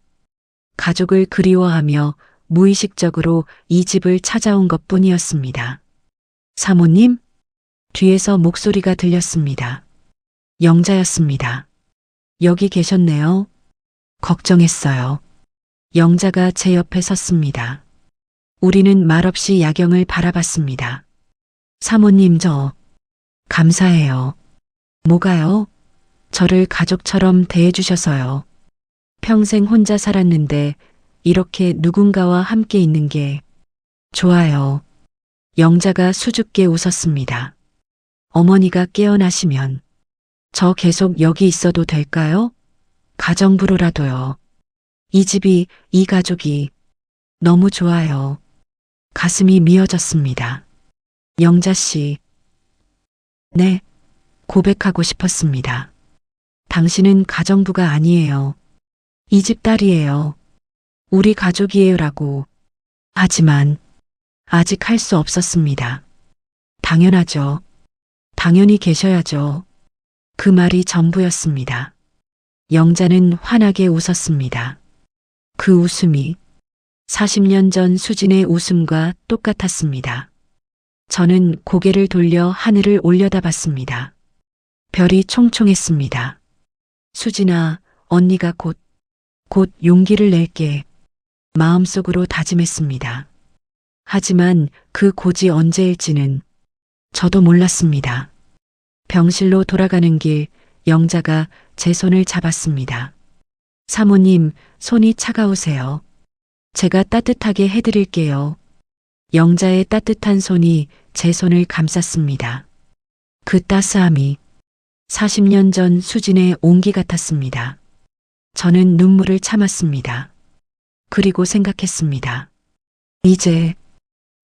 가족을 그리워하며 무의식적으로 이 집을 찾아온 것뿐이었습니다. 사모님? 뒤에서 목소리가 들렸습니다. 영자였습니다. 여기 계셨네요. 걱정했어요. 영자가 제 옆에 섰습니다. 우리는 말없이 야경을 바라봤습니다. 사모님, 저 감사해요. 뭐가요? 저를 가족처럼 대해주셔서요. 평생 혼자 살았는데 이렇게 누군가와 함께 있는 게 좋아요. 영자가 수줍게 웃었습니다. 어머니가 깨어나시면 저 계속 여기 있어도 될까요? 가정부로라도요. 이 집이, 이 가족이 너무 좋아요. 가슴이 미어졌습니다. 영자 씨. 네, 고백하고 싶었습니다. 당신은 가정부가 아니에요. 이 집 딸이에요. 우리 가족이에요라고. 하지만 아직 할 수 없었습니다. 당연하죠. 당연히 계셔야죠. 그 말이 전부였습니다. 영자는 환하게 웃었습니다. 그 웃음이 40년 전 수진의 웃음과 똑같았습니다. 저는 고개를 돌려 하늘을 올려다봤습니다. 별이 총총했습니다. 수진아, 언니가 곧 용기를 낼게. 마음속으로 다짐했습니다. 하지만 그 곧이 언제일지는 저도 몰랐습니다. 병실로 돌아가는 길 영자가 제 손을 잡았습니다. 사모님, 손이 차가우세요. 제가 따뜻하게 해드릴게요. 영자의 따뜻한 손이 제 손을 감쌌습니다. 그 따스함이 40년 전 수진의 온기 같았습니다. 저는 눈물을 참았습니다. 그리고 생각했습니다. 이제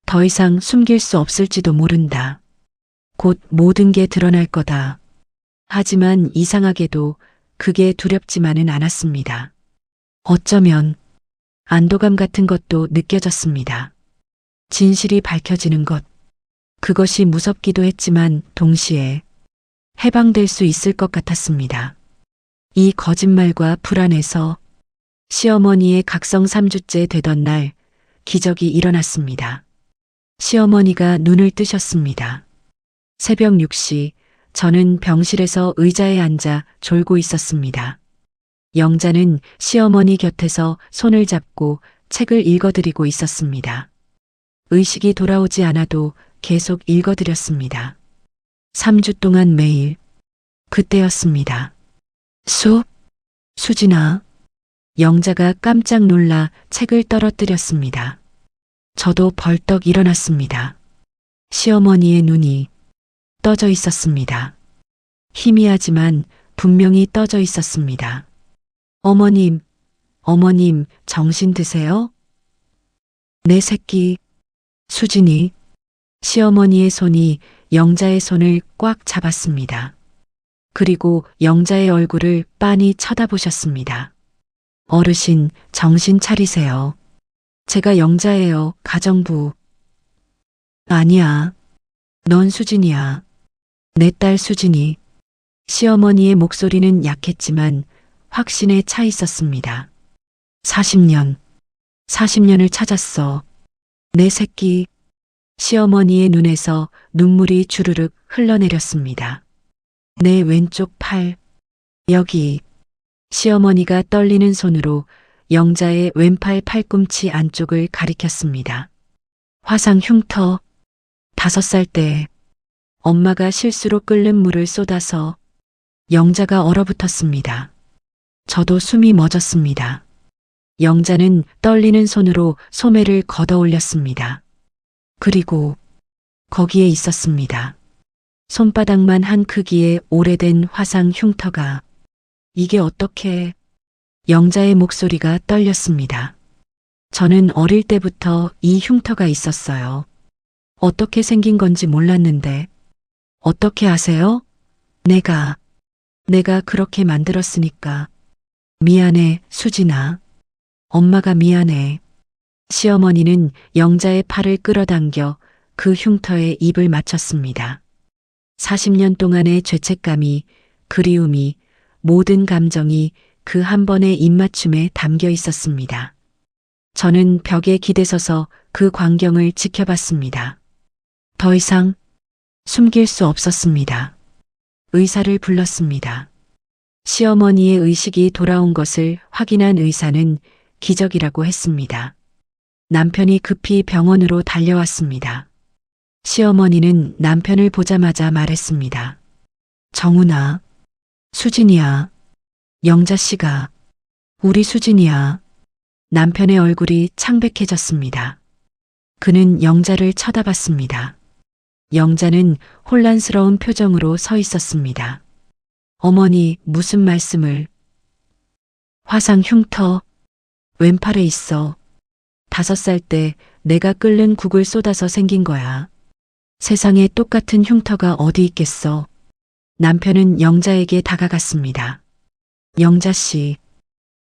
더 이상 숨길 수 없을지도 모른다. 곧 모든 게 드러날 거다. 하지만 이상하게도 그게 두렵지만은 않았습니다. 어쩌면 안도감 같은 것도 느껴졌습니다. 진실이 밝혀지는 것. 그것이 무섭기도 했지만 동시에 해방될 수 있을 것 같았습니다. 이 거짓말과 불안에서 시어머니의 각성 3주째 되던 날 기적이 일어났습니다. 시어머니가 눈을 뜨셨습니다. 새벽 6시 저는 병실에서 의자에 앉아 졸고 있었습니다. 영자는 시어머니 곁에서 손을 잡고 책을 읽어드리고 있었습니다. 의식이 돌아오지 않아도 계속 읽어드렸습니다. 3주 동안 매일 그때였습니다. 수진아. 영자가 깜짝 놀라 책을 떨어뜨렸습니다. 저도 벌떡 일어났습니다. 시어머니의 눈이 떠져 있었습니다. 희미하지만 분명히 떠져 있었습니다. 어머님, 정신 드세요? 내 새끼, 수진이. 시어머니의 손이 영자의 손을 꽉 잡았습니다. 그리고 영자의 얼굴을 빤히 쳐다보셨습니다. 어르신, 정신 차리세요. 제가 영자예요, 가정부. 아니야. 넌 수진이야. 내 딸 수진이. 시어머니의 목소리는 약했지만 확신에 차 있었습니다. 40년을 찾았어. 내 새끼. 시어머니의 눈에서 눈물이 주르륵 흘러내렸습니다. 내 왼쪽 팔. 여기. 시어머니가 떨리는 손으로 영자의 왼팔 팔꿈치 안쪽을 가리켰습니다. 화상 흉터. 5살 때 엄마가 실수로 끓는 물을 쏟아서 영자가 얼어붙었습니다. 저도 숨이 멎었습니다. 영자는 떨리는 손으로 소매를 걷어 올렸습니다. 그리고 거기에 있었습니다. 손바닥만 한 크기의 오래된 화상 흉터가. 이게 어떻게. 영자의 목소리가 떨렸습니다. 저는 어릴 때부터 이 흉터가 있었어요. 어떻게 생긴 건지 몰랐는데. 어떻게 아세요? 내가 그렇게 만들었으니까. 미안해, 수진아. 엄마가 미안해. 시어머니는 영자의 팔을 끌어당겨 그 흉터에 입을 맞췄습니다. 40년 동안의 죄책감이, 그리움이, 모든 감정이 그 한 번의 입맞춤에 담겨 있었습니다. 저는 벽에 기대서서 그 광경을 지켜봤습니다. 더 이상 숨길 수 없었습니다. 의사를 불렀습니다. 시어머니의 의식이 돌아온 것을 확인한 의사는 기적이라고 했습니다. 남편이 급히 병원으로 달려왔습니다. 시어머니는 남편을 보자마자 말했습니다. 정훈아, 수진이야. 영자 씨가 우리 수진이야. 남편의 얼굴이 창백해졌습니다. 그는 영자를 쳐다봤습니다. 영자는 혼란스러운 표정으로 서 있었습니다. 어머니, 무슨 말씀을. 화상 흉터 왼팔에 있어. 5살 때 내가 끓는 국을 쏟아서 생긴 거야. 세상에 똑같은 흉터가 어디 있겠어. 남편은 영자에게 다가갔습니다. 영자 씨,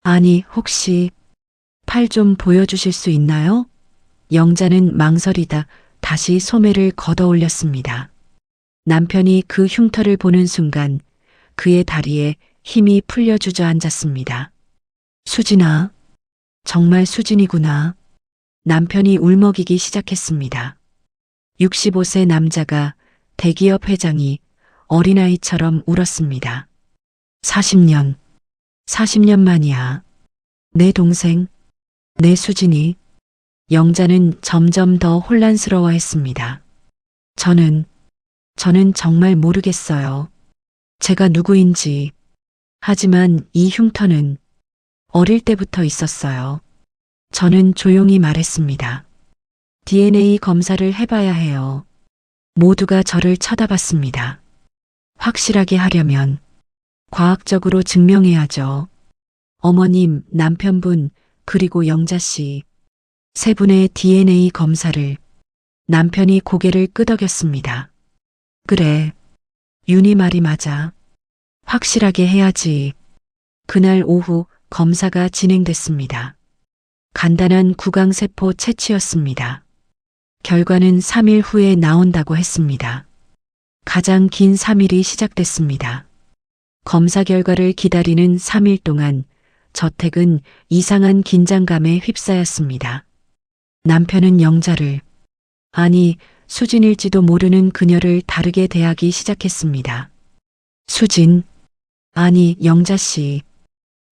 아니 혹시 팔 좀 보여주실 수 있나요? 영자는 망설이다 다시 소매를 걷어 올렸습니다. 남편이 그 흉터를 보는 순간 그의 다리에 힘이 풀려 주저앉았습니다. 수진아, 정말 수진이구나. 남편이 울먹이기 시작했습니다. 65세 남자가 대기업 회장이 어린아이처럼 울었습니다. 40년 만이야. 내 동생, 내 수진이. 영자는 점점 더 혼란스러워했습니다. 저는 정말 모르겠어요. 제가 누구인지. 하지만 이 흉터는 어릴 때부터 있었어요. 저는 조용히 말했습니다. DNA 검사를 해봐야 해요. 모두가 저를 쳐다봤습니다. 확실하게 하려면 과학적으로 증명해야죠. 어머님, 남편분, 그리고 영자 씨. 세 분의 DNA 검사를. 남편이 고개를 끄덕였습니다. 그래. 윤희 말이 맞아. 확실하게 해야지. 그날 오후 검사가 진행됐습니다. 간단한 구강세포 채취였습니다. 결과는 3일 후에 나온다고 했습니다. 가장 긴 3일이 시작됐습니다. 검사 결과를 기다리는 3일 동안 저택은 이상한 긴장감에 휩싸였습니다. 남편은 영자를, 아니, 수진일지도 모르는 그녀를 다르게 대하기 시작했습니다. 수진, 아니, 영자 씨,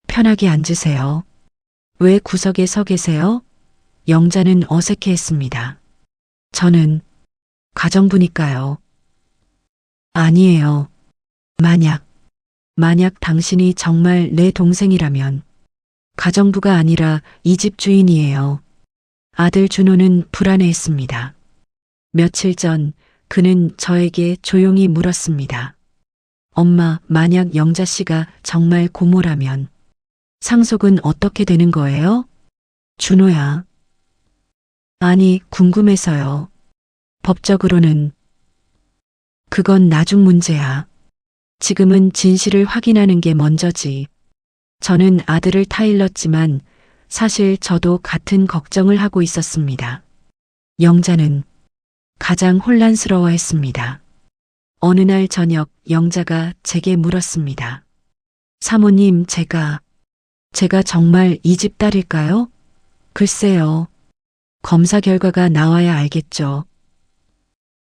편하게 앉으세요. 왜 구석에 서 계세요? 영자는 어색해했습니다. 저는 가정부니까요. 아니에요. 만약 당신이 정말 내 동생이라면 가정부가 아니라 이 집 주인이에요. 아들 준호는 불안해했습니다. 며칠 전 그는 저에게 조용히 물었습니다. 엄마, 만약 영자 씨가 정말 고모라면 상속은 어떻게 되는 거예요? 준호야. 아니, 궁금해서요. 법적으로는. 그건 나중 문제야. 지금은 진실을 확인하는 게 먼저지. 저는 아들을 타일렀지만 사실 저도 같은 걱정을 하고 있었습니다. 영자는 가장 혼란스러워했습니다. 어느 날 저녁 영자가 제게 물었습니다. 사모님, 제가 정말 이 집 딸일까요? 글쎄요. 검사 결과가 나와야 알겠죠.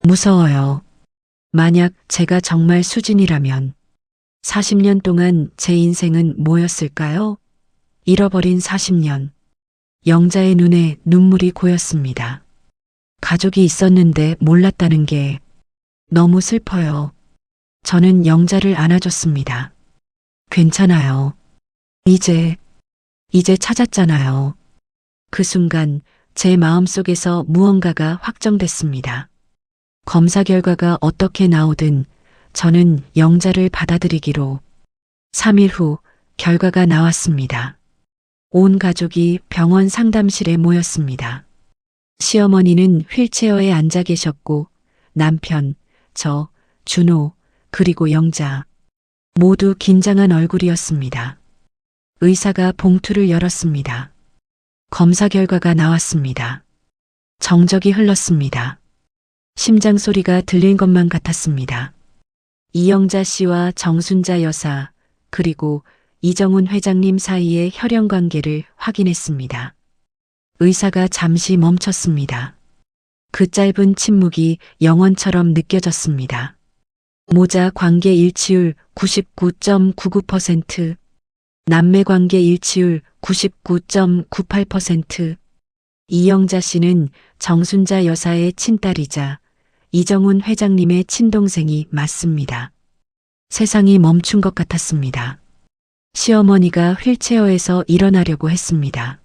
무서워요. 만약 제가 정말 수진이라면 40년 동안 제 인생은 뭐였을까요? 잃어버린 40년. 영자의 눈에 눈물이 고였습니다. 가족이 있었는데 몰랐다는 게 너무 슬퍼요. 저는 영자를 안아줬습니다. 괜찮아요. 이제 찾았잖아요. 그 순간 제 마음속에서 무언가가 확정됐습니다. 검사 결과가 어떻게 나오든 저는 영자를 받아들이기로. 3일 후 결과가 나왔습니다. 온 가족이 병원 상담실에 모였습니다. 시어머니는 휠체어에 앉아 계셨고 남편, 저, 준호, 그리고 영자 모두 긴장한 얼굴이었습니다. 의사가 봉투를 열었습니다. 검사 결과가 나왔습니다. 정적이 흘렀습니다. 심장 소리가 들린 것만 같았습니다. 이영자 씨와 정순자 여사 그리고 이정훈 회장님 사이의 혈연 관계를 확인했습니다. 의사가 잠시 멈췄습니다. 그 짧은 침묵이 영원처럼 느껴졌습니다. 모자 관계 일치율 99.99%, 남매 관계 일치율 99.98%. 이영자 씨는 정순자 여사의 친딸이자 이정훈 회장님의 친동생이 맞습니다. 세상이 멈춘 것 같았습니다. 시어머니가 휠체어에서 일어나려고 했습니다.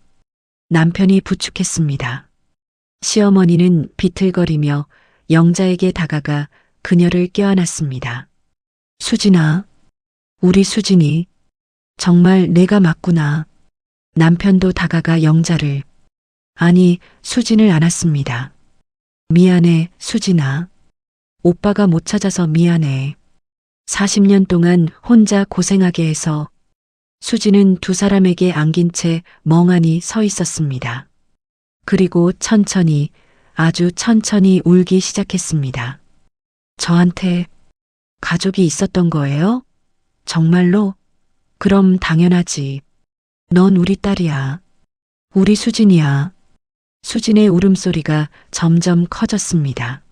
남편이 부축했습니다. 시어머니는 비틀거리며 영자에게 다가가 그녀를 껴안았습니다. 수진아, 우리 수진이 정말 내가 맞구나. 남편도 다가가 영자를, 아니 수진을 안았습니다. 미안해, 수진아. 오빠가 못 찾아서 미안해. 40년 동안 혼자 고생하게 해서. 수진은 두 사람에게 안긴 채 멍하니 서 있었습니다. 그리고 천천히, 아주 천천히 울기 시작했습니다. 저한테 가족이 있었던 거예요? 정말로? 그럼 당연하지. 넌 우리 딸이야. 우리 수진이야. 수진의 울음소리가 점점 커졌습니다.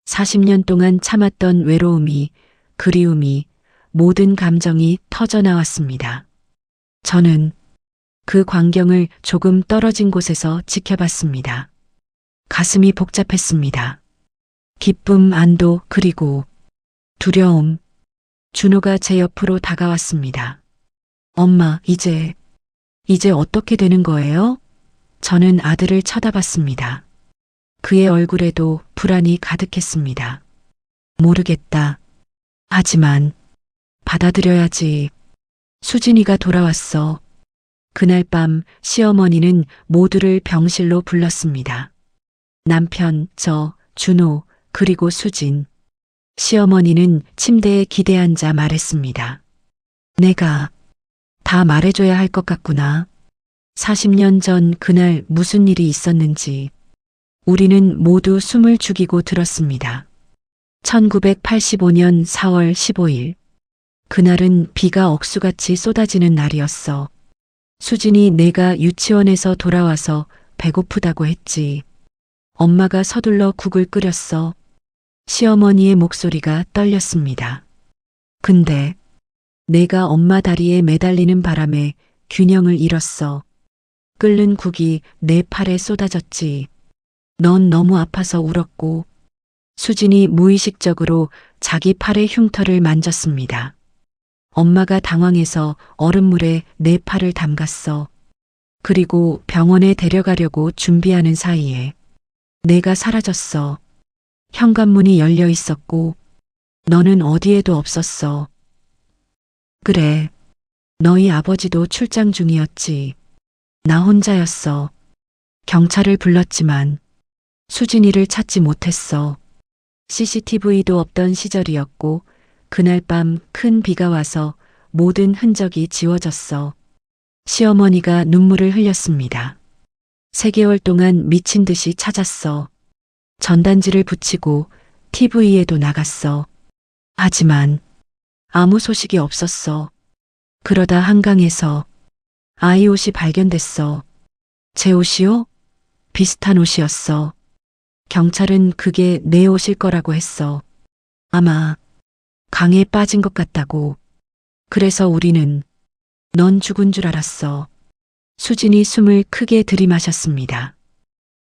40년 동안 참았던 외로움이, 그리움이, 모든 감정이 터져 나왔습니다. 저는 그 광경을 조금 떨어진 곳에서 지켜봤습니다. 가슴이 복잡했습니다. 기쁨, 안도, 그리고 두려움. 준호가 제 옆으로 다가왔습니다. 엄마, 이제 이제 어떻게 되는 거예요? 저는 아들을 쳐다봤습니다. 그의 얼굴에도 불안이 가득했습니다. 모르겠다. 하지만 받아들여야지. 수진이가 돌아왔어. 그날 밤 시어머니는 모두를 병실로 불렀습니다. 남편, 준호, 그리고 수진. 시어머니는 침대에 기대 앉아 말했습니다. 내가 다 말해줘야 할 것 같구나. 40년 전 그날 무슨 일이 있었는지 우리는 모두 숨을 죽이고 들었습니다. 1985년 4월 15일. 그날은 비가 억수같이 쏟아지는 날이었어. 수진이 내가 유치원에서 돌아와서 배고프다고 했지. 엄마가 서둘러 국을 끓였어. 시어머니의 목소리가 떨렸습니다. 근데 내가 엄마 다리에 매달리는 바람에 균형을 잃었어. 끓는 국이 내 팔에 쏟아졌지. 넌 너무 아파서 울었고. 수진이 무의식적으로 자기 팔의 흉터를 만졌습니다. 엄마가 당황해서 얼음물에 내 팔을 담갔어. 그리고 병원에 데려가려고 준비하는 사이에 내가 사라졌어. 현관문이 열려 있었고 너는 어디에도 없었어. 그래. 너희 아버지도 출장 중이었지. 나 혼자였어. 경찰을 불렀지만 수진이를 찾지 못했어. CCTV도 없던 시절이었고 그날 밤 큰 비가 와서 모든 흔적이 지워졌어. 시어머니가 눈물을 흘렸습니다. 3개월 동안 미친 듯이 찾았어. 전단지를 붙이고 TV에도 나갔어. 하지만 아무 소식이 없었어. 그러다 한강에서 아이 옷이 발견됐어. 제 옷이요? 비슷한 옷이었어. 경찰은 그게 내 옷일 거라고 했어. 아마 강에 빠진 것 같다고. 그래서 우리는 넌 죽은 줄 알았어. 수진이 숨을 크게 들이마셨습니다.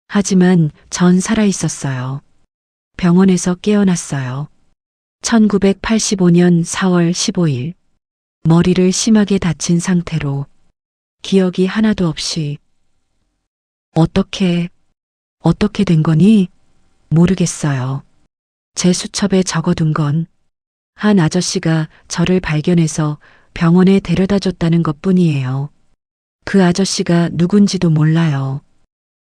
하지만 전 살아 있었어요. 병원에서 깨어났어요. 1985년 4월 15일. 머리를 심하게 다친 상태로 기억이 하나도 없이. 어떻게 된 거니? 모르겠어요. 제 수첩에 적어둔 건 한 아저씨가 저를 발견해서 병원에 데려다 줬다는 것 뿐이에요. 그 아저씨가 누군지도 몰라요.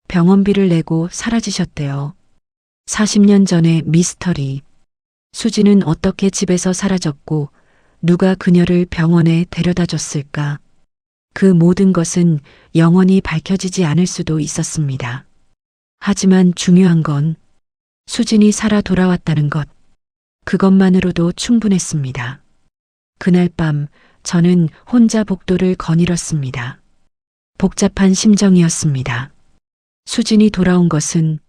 병원비를 내고 사라지셨대요. 40년 전의 미스터리. 수지는 어떻게 집에서 사라졌고 누가 그녀를 병원에 데려다 줬을까? 그 모든 것은 영원히 밝혀지지 않을 수도 있었습니다. 하지만 중요한 건 수진이 살아 돌아왔다는 것. 그것만으로도 충분했습니다. 그날 밤 저는 혼자 복도를 거닐었습니다. 복잡한 심정이었습니다. 수진이 돌아온 것은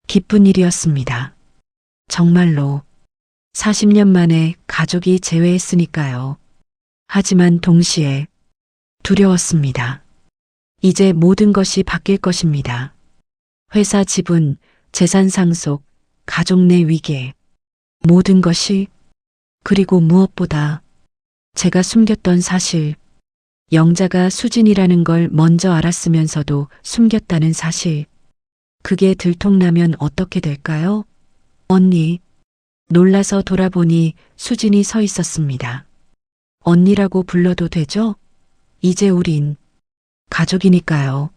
기쁜 일이었습니다. 정말로 40년 만에 가족이 재회했으니까요. 하지만 동시에 두려웠습니다. 이제 모든 것이 바뀔 것입니다. 회사 지분, 재산 상속, 가족 내 위계, 모든 것이. 그리고 무엇보다 제가 숨겼던 사실, 영자가 수진이라는 걸 먼저 알았으면서도 숨겼다는 사실. 그게 들통나면 어떻게 될까요? 언니. 놀라서 돌아보니 수진이 서 있었습니다. 언니라고 불러도 되죠? 이제 우린 가족이니까요.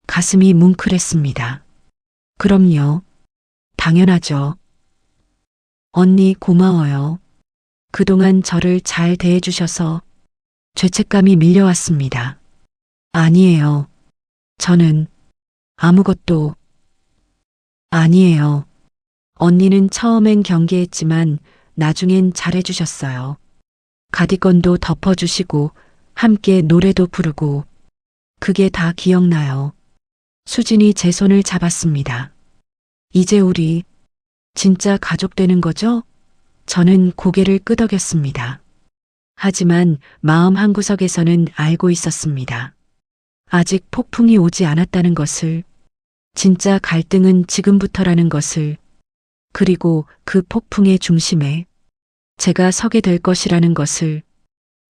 가슴이 뭉클했습니다. 그럼요. 당연하죠. 언니 고마워요. 그동안 저를 잘 대해주셔서. 죄책감이 밀려왔습니다. 아니에요. 저는 아무것도 아니에요. 언니는 처음엔 경계했지만 나중엔 잘해주셨어요. 가디건도 덮어주시고 함께 노래도 부르고. 그게 다 기억나요. 수진이 제 손을 잡았습니다. 이제 우리 진짜 가족 되는 거죠? 저는 고개를 끄덕였습니다. 하지만 마음 한구석에서는 알고 있었습니다. 아직 폭풍이 오지 않았다는 것을, 진짜 갈등은 지금부터라는 것을, 그리고 그 폭풍의 중심에 제가 서게 될 것이라는 것을.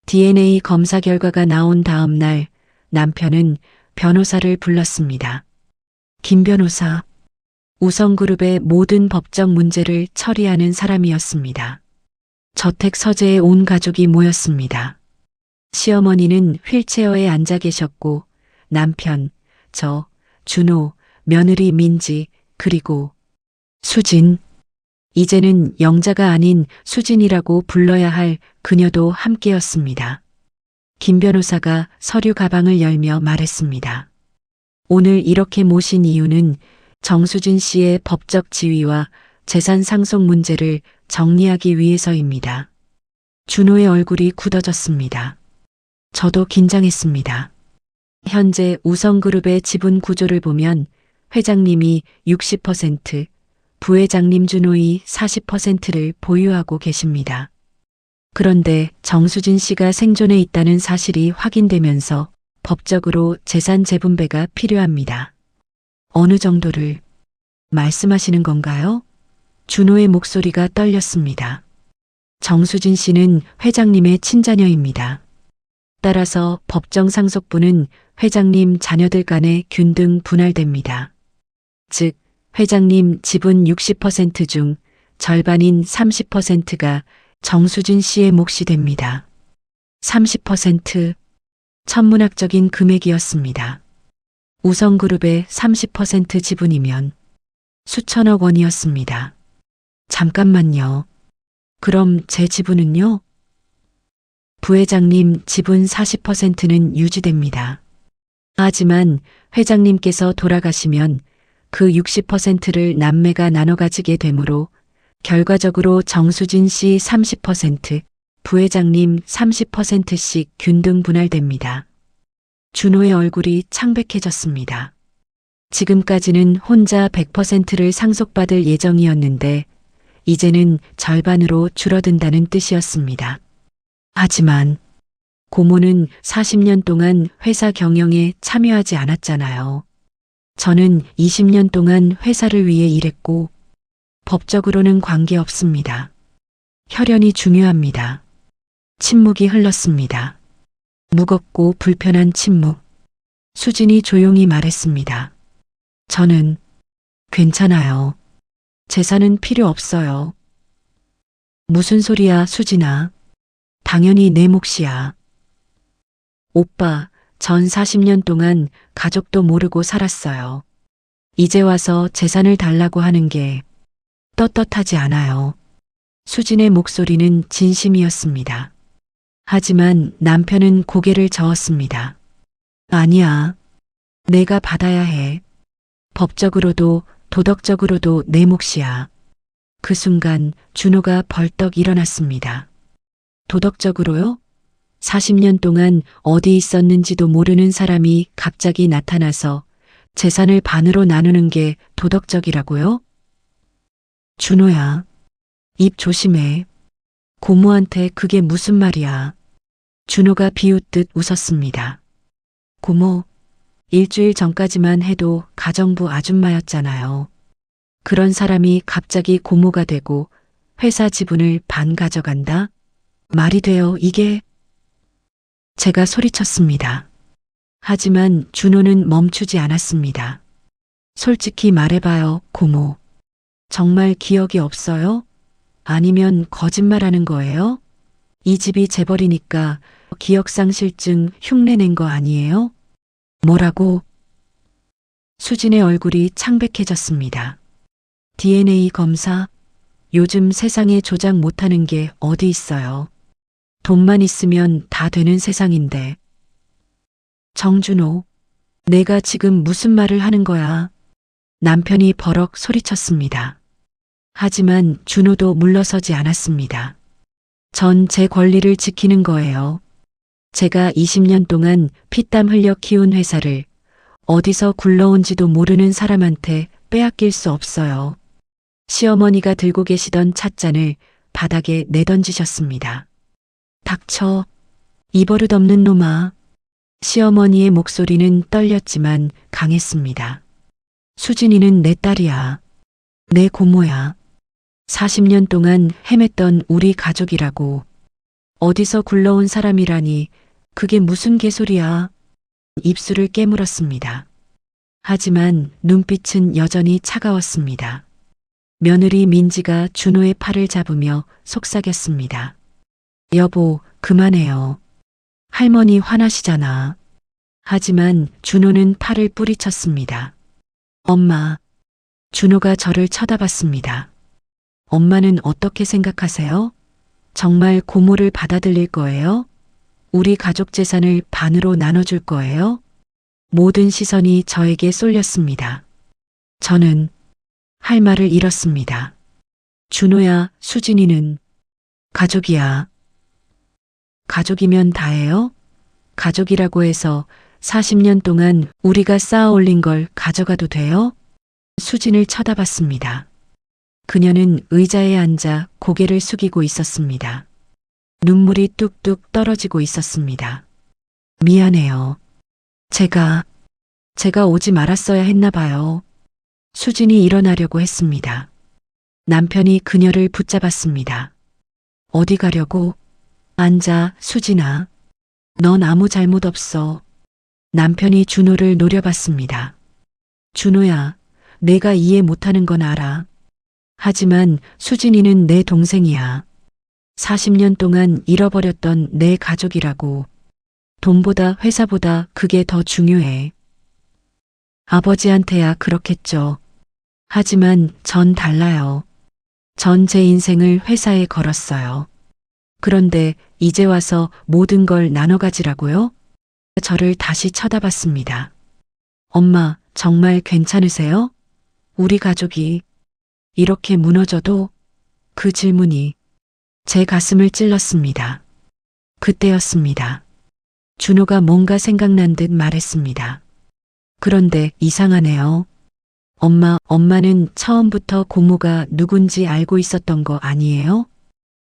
DNA 검사 결과가 나온 다음 날 남편은 변호사를 불렀습니다. 김 변호사, 우성그룹의 모든 법적 문제를 처리하는 사람이었습니다. 저택 서재에 온 가족이 모였습니다. 시어머니는 휠체어에 앉아 계셨고 남편, 저, 준호, 며느리 민지, 그리고 수진, 이제는 영자가 아닌 수진이라고 불러야 할 그녀도 함께였습니다. 김 변호사가 서류 가방을 열며 말했습니다. 오늘 이렇게 모신 이유는 정수진 씨의 법적 지위와 재산 상속 문제를 정리하기 위해서입니다. 준호의 얼굴이 굳어졌습니다. 저도 긴장했습니다. 현재 우성그룹의 지분 구조를 보면 회장님이 60%, 부회장님 준호이 40%를 보유하고 계십니다. 그런데 정수진 씨가 생존해 있다는 사실이 확인되면서 법적으로 재산 재분배가 필요합니다. 어느 정도를 말씀하시는 건가요? 준호의 목소리가 떨렸습니다. 정수진 씨는 회장님의 친자녀입니다. 따라서 법정상속분은 회장님 자녀들 간에 균등 분할됩니다. 즉, 회장님 지분 60% 중 절반인 30%가 정수진 씨의 몫이 됩니다. 30%, 천문학적인 금액이었습니다. 우성그룹의 30% 지분이면 수천억 원이었습니다. 잠깐만요. 그럼 제 지분은요? 부회장님 지분 40%는 유지됩니다. 하지만 회장님께서 돌아가시면 그 60%를 남매가 나눠 가지게 되므로 결과적으로 정수진 씨 30%, 부회장님 30%씩 균등 분할됩니다. 준호의 얼굴이 창백해졌습니다. 지금까지는 혼자 100%를 상속받을 예정이었는데 이제는 절반으로 줄어든다는 뜻이었습니다. 하지만 고모는 40년 동안 회사 경영에 참여하지 않았잖아요. 저는 20년 동안 회사를 위해 일했고 법적으로는 관계없습니다. 혈연이 중요합니다. 침묵이 흘렀습니다. 무겁고 불편한 침묵. 수진이 조용히 말했습니다. 저는 괜찮아요. 재산은 필요 없어요. 무슨 소리야, 수진아. 당연히 내 몫이야. 오빠, 전 40년 동안 가족도 모르고 살았어요. 이제 와서 재산을 달라고 하는 게 떳떳하지 않아요. 수진의 목소리는 진심이었습니다. 하지만 남편은 고개를 저었습니다. 아니야. 내가 받아야 해. 법적으로도 도덕적으로도 내 몫이야. 그 순간 준호가 벌떡 일어났습니다. 도덕적으로요? 40년 동안 어디 있었는지도 모르는 사람이 갑자기 나타나서 재산을 반으로 나누는 게 도덕적이라고요? 준호야, 입 조심해. 고모한테 그게 무슨 말이야. 준호가 비웃듯 웃었습니다. 고모, 일주일 전까지만 해도 가정부 아줌마였잖아요. 그런 사람이 갑자기 고모가 되고 회사 지분을 반 가져간다? 말이 돼요, 이게? 제가 소리쳤습니다. 하지만 준호는 멈추지 않았습니다. 솔직히 말해봐요, 고모. 정말 기억이 없어요? 아니면 거짓말하는 거예요? 이 집이 재벌이니까 기억상실증 흉내낸 거 아니에요? 뭐라고? 수진의 얼굴이 창백해졌습니다. DNA 검사? 요즘 세상에 조작 못하는 게 어디 있어요? 돈만 있으면 다 되는 세상인데. 정준호, 내가 지금 무슨 말을 하는 거야? 남편이 버럭 소리쳤습니다. 하지만 준호도 물러서지 않았습니다. 전 제 권리를 지키는 거예요. 제가 20년 동안 피땀 흘려 키운 회사를 어디서 굴러온지도 모르는 사람한테 빼앗길 수 없어요. 시어머니가 들고 계시던 찻잔을 바닥에 내던지셨습니다. 닥쳐, 입버릇 없는 놈아. 시어머니의 목소리는 떨렸지만 강했습니다. 수진이는 내 딸이야. 내 고모야. 40년 동안 헤맸던 우리 가족이라고. 어디서 굴러온 사람이라니 그게 무슨 개소리야. 입술을 깨물었습니다. 하지만 눈빛은 여전히 차가웠습니다. 며느리 민지가 준호의 팔을 잡으며 속삭였습니다. 여보, 그만해요. 할머니 화나시잖아. 하지만 준호는 팔을 뿌리쳤습니다. 엄마. 준호가 저를 쳐다봤습니다. 엄마는 어떻게 생각하세요? 정말 고모를 받아들일 거예요? 우리 가족 재산을 반으로 나눠줄 거예요? 모든 시선이 저에게 쏠렸습니다. 저는 할 말을 잃었습니다. 준호야, 수진이는 가족이야. 가족이면 다예요? 가족이라고 해서 40년 동안 우리가 쌓아 올린 걸 가져가도 돼요? 수진을 쳐다봤습니다. 그녀는 의자에 앉아 고개를 숙이고 있었습니다. 눈물이 뚝뚝 떨어지고 있었습니다. 미안해요. 제가 오지 말았어야 했나 봐요. 수진이 일어나려고 했습니다. 남편이 그녀를 붙잡았습니다. 어디 가려고? 앉아, 수진아. 넌 아무 잘못 없어. 남편이 준호를 노려봤습니다. 준호야, 내가 이해 못하는 건 알아. 하지만 수진이는 내 동생이야. 40년 동안 잃어버렸던 내 가족이라고. 돈보다 회사보다 그게 더 중요해. 아버지한테야 그렇겠죠. 하지만 전 달라요. 전 제 인생을 회사에 걸었어요. 그런데 이제 와서 모든 걸 나눠 가지라고요? 저를 다시 쳐다봤습니다. 엄마, 정말 괜찮으세요? 우리 가족이 이렇게 무너져도? 그 질문이 제 가슴을 찔렀습니다. 그때였습니다. 준호가 뭔가 생각난 듯 말했습니다. 그런데 이상하네요. 엄마는 처음부터 고모가 누군지 알고 있었던 거 아니에요?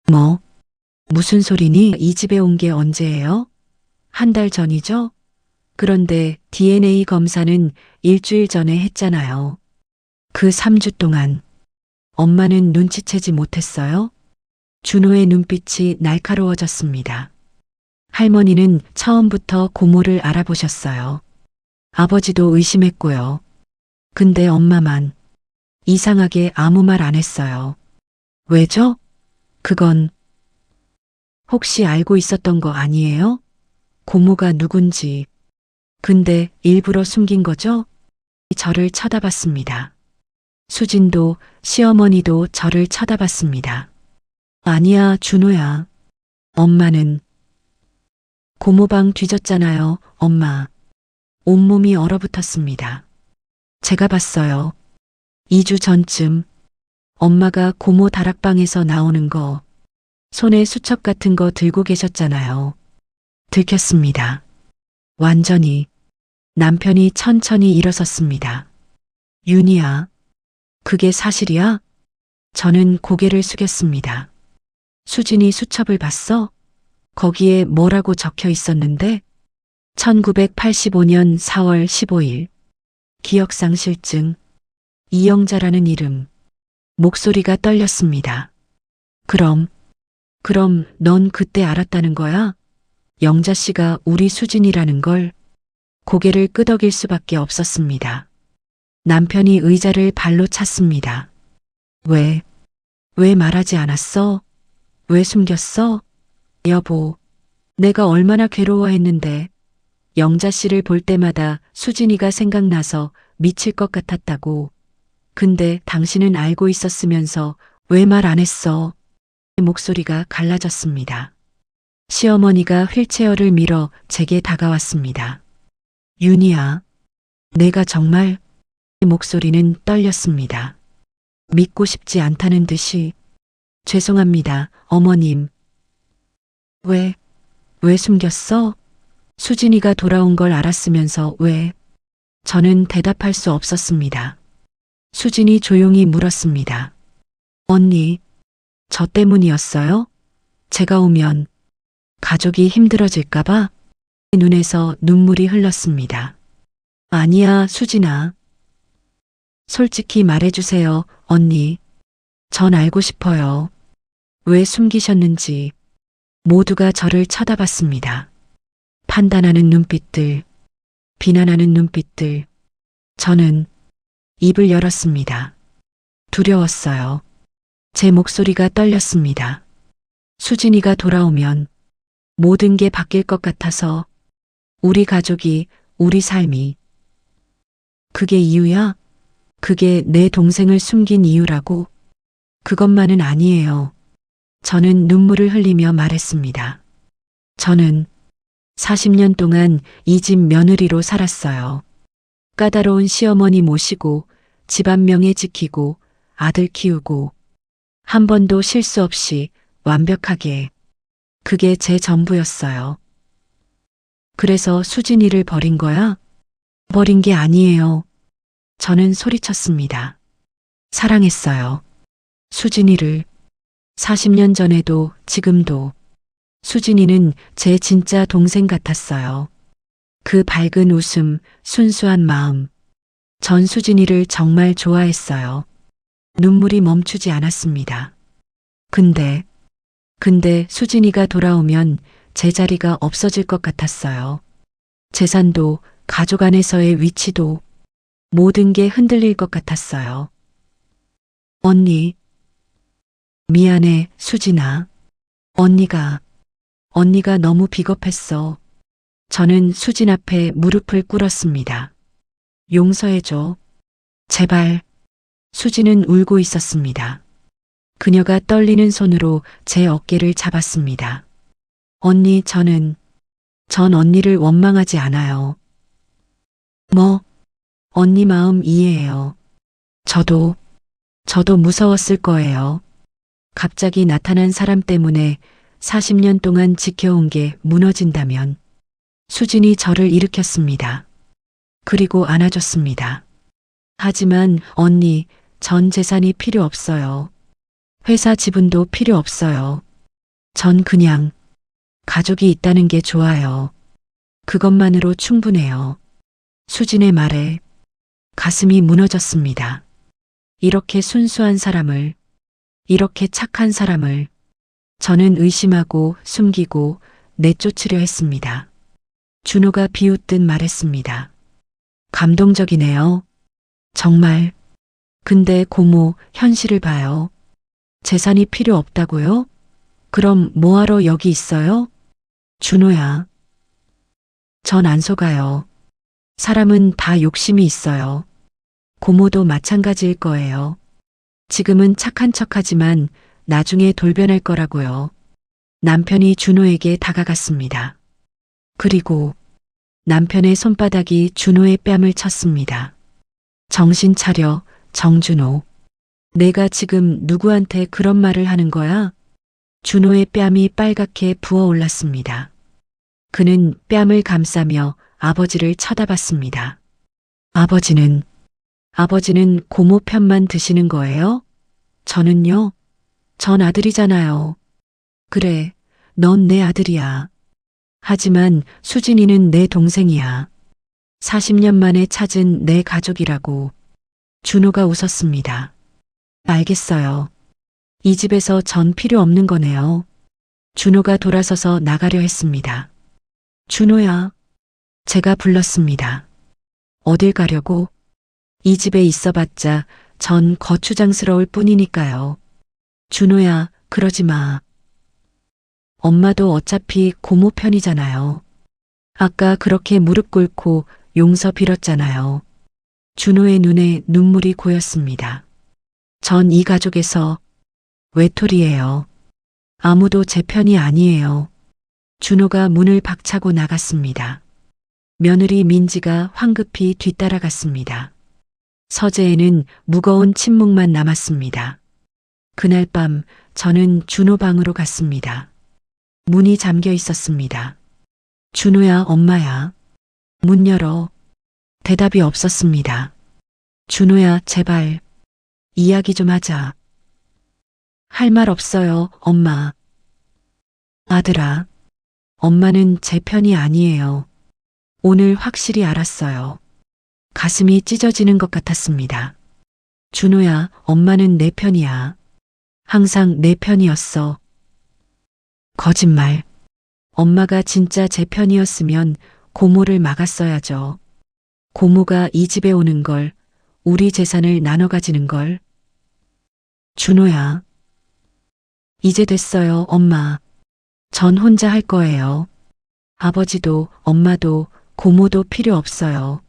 뭐? 무슨 소리니? 이 집에 온 게 언제예요? 한 달 전이죠? 그런데 DNA 검사는 일주일 전에 했잖아요. 그 3주 동안 엄마는 눈치채지 못했어요? 준호의 눈빛이 날카로워졌습니다. 할머니는 처음부터 고모를 알아보셨어요. 아버지도 의심했고요. 근데 엄마만 이상하게 아무 말 안 했어요. 왜죠? 그건 혹시 알고 있었던 거 아니에요? 고모가 누군지. 근데 일부러 숨긴 거죠? 저를 쳐다봤습니다. 수진도 시어머니도 저를 쳐다봤습니다. 아니야, 준호야. 엄마는 고모방 뒤졌잖아요, 엄마. 온몸이 얼어붙었습니다. 제가 봤어요. 2주 전쯤 엄마가 고모 다락방에서 나오는 거, 손에 수첩 같은 거 들고 계셨잖아요. 들켰습니다. 완전히. 남편이 천천히 일어섰습니다. 윤희야, 그게 사실이야? 저는 고개를 숙였습니다. 수진이 수첩을 봤어? 거기에 뭐라고 적혀 있었는데? 1985년 4월 15일. 기억상실증. 이영자라는 이름. 목소리가 떨렸습니다. 그럼 넌 그때 알았다는 거야? 영자 씨가 우리 수진이라는 걸. 고개를 끄덕일 수밖에 없었습니다. 남편이 의자를 발로 찼습니다. 왜 말하지 않았어? 왜 숨겼어? 여보, 내가 얼마나 괴로워했는데. 영자 씨를 볼 때마다 수진이가 생각나서 미칠 것 같았다고. 근데 당신은 알고 있었으면서 왜 말 안 했어? 목소리가 갈라졌습니다. 시어머니가 휠체어를 밀어 제게 다가왔습니다. 윤희야, 내가 정말. 목소리는 떨렸습니다. 믿고 싶지 않다는 듯이. 죄송합니다, 어머님. 왜 숨겼어? 수진이가 돌아온 걸 알았으면서 왜? 저는 대답할 수 없었습니다. 수진이 조용히 물었습니다. 언니, 저 때문이었어요? 제가 오면 가족이 힘들어질까봐? 눈에서 눈물이 흘렀습니다. 아니야, 수진아. 솔직히 말해주세요, 언니. 전 알고 싶어요. 왜 숨기셨는지. 모두가 저를 쳐다봤습니다. 판단하는 눈빛들. 비난하는 눈빛들. 저는 입을 열었습니다. 두려웠어요. 제 목소리가 떨렸습니다. 수진이가 돌아오면 모든 게 바뀔 것 같아서 우리 가족이, 우리 삶이. 그게 이유야? 그게 내 동생을 숨긴 이유라고? 그것만은 아니에요. 저는 눈물을 흘리며 말했습니다. 저는 40년 동안 이 집 며느리로 살았어요. 까다로운 시어머니 모시고 집안 명예 지키고 아들 키우고 한 번도 실수 없이 완벽하게. 그게 제 전부였어요. 그래서 수진이를 버린 거야? 버린 게 아니에요. 저는 소리쳤습니다. 사랑했어요. 수진이를 40년 전에도 지금도. 수진이는 제 진짜 동생 같았어요. 그 밝은 웃음, 순수한 마음. 전 수진이를 정말 좋아했어요. 눈물이 멈추지 않았습니다. 근데 수진이가 돌아오면 제 자리가 없어질 것 같았어요. 재산도, 가족 안에서의 위치도, 모든 게 흔들릴 것 같았어요. 언니, 미안해, 수진아. 언니가 너무 비겁했어. 저는 수진 앞에 무릎을 꿇었습니다. 용서해줘. 제발. 수진은 울고 있었습니다. 그녀가 떨리는 손으로 제 어깨를 잡았습니다. 언니, 전 언니를 원망하지 않아요. 언니 마음 이해해요. 저도 무서웠을 거예요. 갑자기 나타난 사람 때문에 40년 동안 지켜온 게 무너진다면. 수진이 저를 일으켰습니다. 그리고 안아줬습니다. 하지만 언니, 전 재산이 필요 없어요. 회사 지분도 필요 없어요. 전 그냥 가족이 있다는 게 좋아요. 그것만으로 충분해요. 수진의 말에 가슴이 무너졌습니다. 이렇게 순수한 사람을, 이렇게 착한 사람을 저는 의심하고 숨기고 내쫓으려 했습니다. 준호가 비웃듯 말했습니다. 감동적이네요. 정말. 근데 고모, 현실을 봐요. 재산이 필요 없다고요? 그럼 뭐하러 여기 있어요? 준호야. 전 안 속아요. 사람은 다 욕심이 있어요. 고모도 마찬가지일 거예요. 지금은 착한 척하지만 나중에 돌변할 거라고요. 남편이 준호에게 다가갔습니다. 그리고 남편의 손바닥이 준호의 뺨을 쳤습니다. 정신 차려, 정준호. 내가 지금 누구한테 그런 말을 하는 거야? 준호의 뺨이 빨갛게 부어올랐습니다. 그는 뺨을 감싸며 아버지를 쳐다봤습니다. 아버지는 고모 편만 드시는 거예요? 저는요? 전 아들이잖아요. 그래, 넌 내 아들이야. 하지만 수진이는 내 동생이야. 40년 만에 찾은 내 가족이라고. 준호가 웃었습니다. 알겠어요. 이 집에서 전 필요 없는 거네요. 준호가 돌아서서 나가려 했습니다. 준호야. 제가 불렀습니다. 어딜 가려고? 이 집에 있어봤자 전 거추장스러울 뿐이니까요. 준호야, 그러지 마. 엄마도 어차피 고모 편이잖아요. 아까 그렇게 무릎 꿇고 용서 빌었잖아요. 준호의 눈에 눈물이 고였습니다. 전 이 가족에서 외톨이에요. 아무도 제 편이 아니에요. 준호가 문을 박차고 나갔습니다. 며느리 민지가 황급히 뒤따라갔습니다. 서재에는 무거운 침묵만 남았습니다. 그날 밤 저는 준호 방으로 갔습니다. 문이 잠겨 있었습니다. 준호야, 엄마야. 문 열어. 대답이 없었습니다. 준호야, 제발. 이야기 좀 하자. 할 말 없어요, 엄마. 아들아, 엄마는 제 편이 아니에요. 오늘 확실히 알았어요. 가슴이 찢어지는 것 같았습니다. 준호야, 엄마는 내 편이야. 항상 내 편이었어. 거짓말. 엄마가 진짜 제 편이었으면 고모를 막았어야죠. 고모가 이 집에 오는 걸, 우리 재산을 나눠 가지는 걸. 준호야. 이제 됐어요, 엄마. 전 혼자 할 거예요. 아버지도 엄마도 고모도 필요 없어요.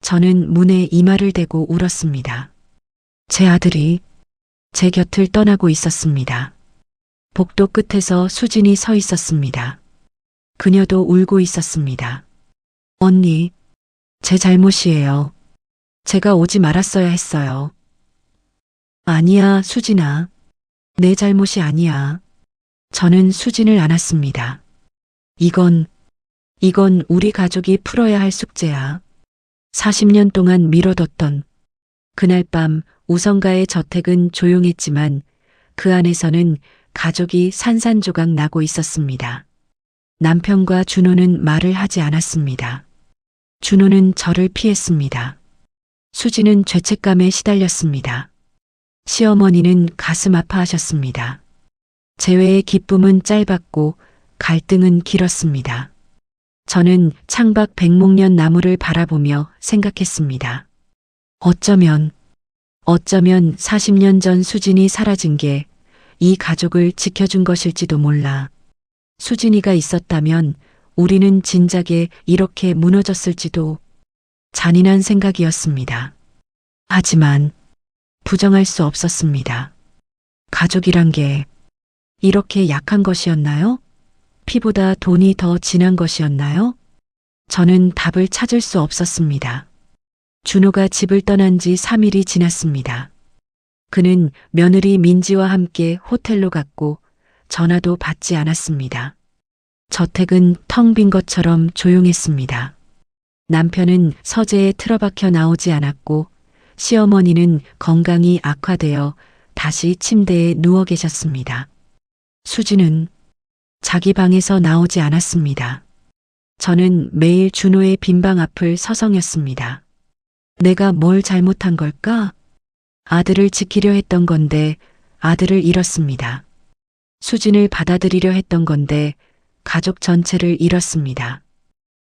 저는 문에 이마를 대고 울었습니다. 제 아들이 제 곁을 떠나고 있었습니다. 복도 끝에서 수진이 서 있었습니다. 그녀도 울고 있었습니다. 언니, 제 잘못이에요. 제가 오지 말았어야 했어요. 아니야, 수진아. 내 잘못이 아니야. 저는 수진을 안았습니다. 이건 우리 가족이 풀어야 할 숙제야. 40년 동안 미뤄뒀던 그날 밤 우성가의 저택은 조용했지만 그 안에서는 가족이 산산조각 나고 있었습니다. 남편과 준호는 말을 하지 않았습니다. 준호는 저를 피했습니다. 수지는 죄책감에 시달렸습니다. 시어머니는 가슴 아파하셨습니다. 재회의 기쁨은 짧았고 갈등은 길었습니다. 저는 창밖 백목련 나무를 바라보며 생각했습니다. 어쩌면 40년 전 수진이 사라진 게 이 가족을 지켜준 것일지도 몰라. 수진이가 있었다면 우리는 진작에 이렇게 무너졌을지도. 잔인한 생각이었습니다. 하지만 부정할 수 없었습니다. 가족이란 게 이렇게 약한 것이었나요? 피보다 돈이 더 진한 것이었나요? 저는 답을 찾을 수 없었습니다. 준호가 집을 떠난 지 3일이 지났습니다. 그는 며느리 민지와 함께 호텔로 갔고 전화도 받지 않았습니다. 저택은 텅 빈 것처럼 조용했습니다. 남편은 서재에 틀어박혀 나오지 않았고 시어머니는 건강이 악화되어 다시 침대에 누워 계셨습니다. 수지는 자기 방에서 나오지 않았습니다. 저는 매일 준호의 빈방 앞을 서성였습니다. 내가 뭘 잘못한 걸까? 아들을 지키려 했던 건데 아들을 잃었습니다. 수진을 받아들이려 했던 건데 가족 전체를 잃었습니다.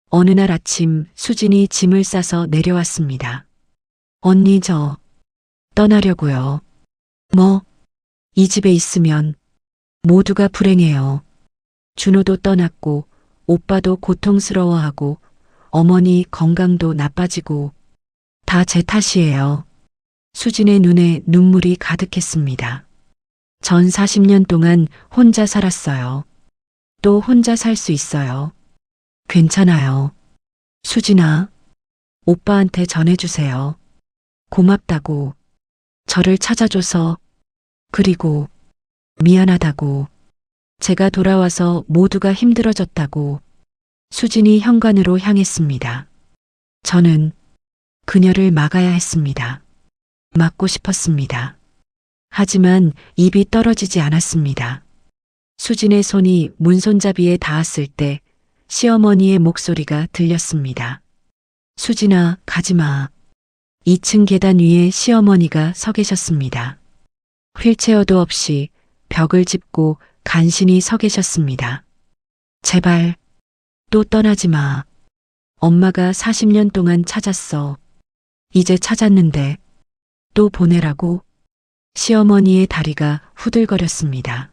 어느 날 아침 수진이 짐을 싸서 내려왔습니다. 언니, 저 떠나려고요. 뭐? 이 집에 있으면 모두가 불행해요. 준호도 떠났고 오빠도 고통스러워하고 어머니 건강도 나빠지고 다 제 탓이에요. 수진의 눈에 눈물이 가득했습니다. 전 40년 동안 혼자 살았어요. 또 혼자 살 수 있어요. 괜찮아요. 수진아, 오빠한테 전해주세요. 고맙다고. 저를 찾아줘서. 그리고 미안하다고. 제가 돌아와서 모두가 힘들어졌다고. 수진이 현관으로 향했습니다. 저는 그녀를 막아야 했습니다. 막고 싶었습니다. 하지만 입이 떨어지지 않았습니다. 수진의 손이 문손잡이에 닿았을 때 시어머니의 목소리가 들렸습니다. 수진아, 가지마. 2층 계단 위에 시어머니가 서 계셨습니다. 휠체어도 없이 벽을 짚고 간신히 서 계셨습니다. 제발 또 떠나지 마. 엄마가 40년 동안 찾았어. 이제 찾았는데 또 보내라고? 시어머니의 다리가 후들거렸습니다.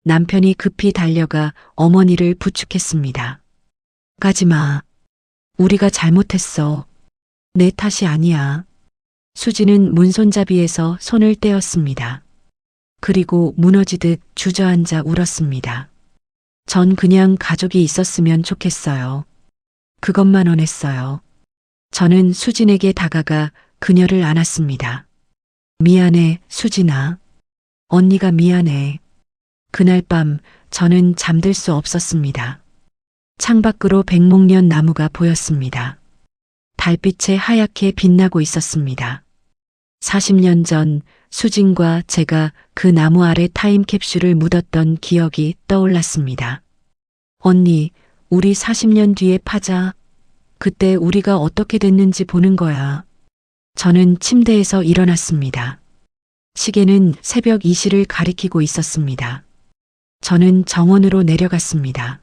남편이 급히 달려가 어머니를 부축했습니다. 가지마. 우리가 잘못했어. 내 탓이 아니야. 수지는 문손잡이에서 손을 떼었습니다. 그리고 무너지듯 주저앉아 울었습니다. 전 그냥 가족이 있었으면 좋겠어요. 그것만 원했어요. 저는 수진에게 다가가 그녀를 안았습니다. 미안해, 수진아. 언니가 미안해. 그날 밤 저는 잠들 수 없었습니다. 창밖으로 백목련 나무가 보였습니다. 달빛에 하얗게 빛나고 있었습니다. 40년 전 수진과 제가 그 나무 아래 타임캡슐을 묻었던 기억이 떠올랐습니다. 언니, 우리 40년 뒤에 파자. 그때 우리가 어떻게 됐는지 보는 거야. 저는 침대에서 일어났습니다. 시계는 새벽 2시를 가리키고 있었습니다. 저는 정원으로 내려갔습니다.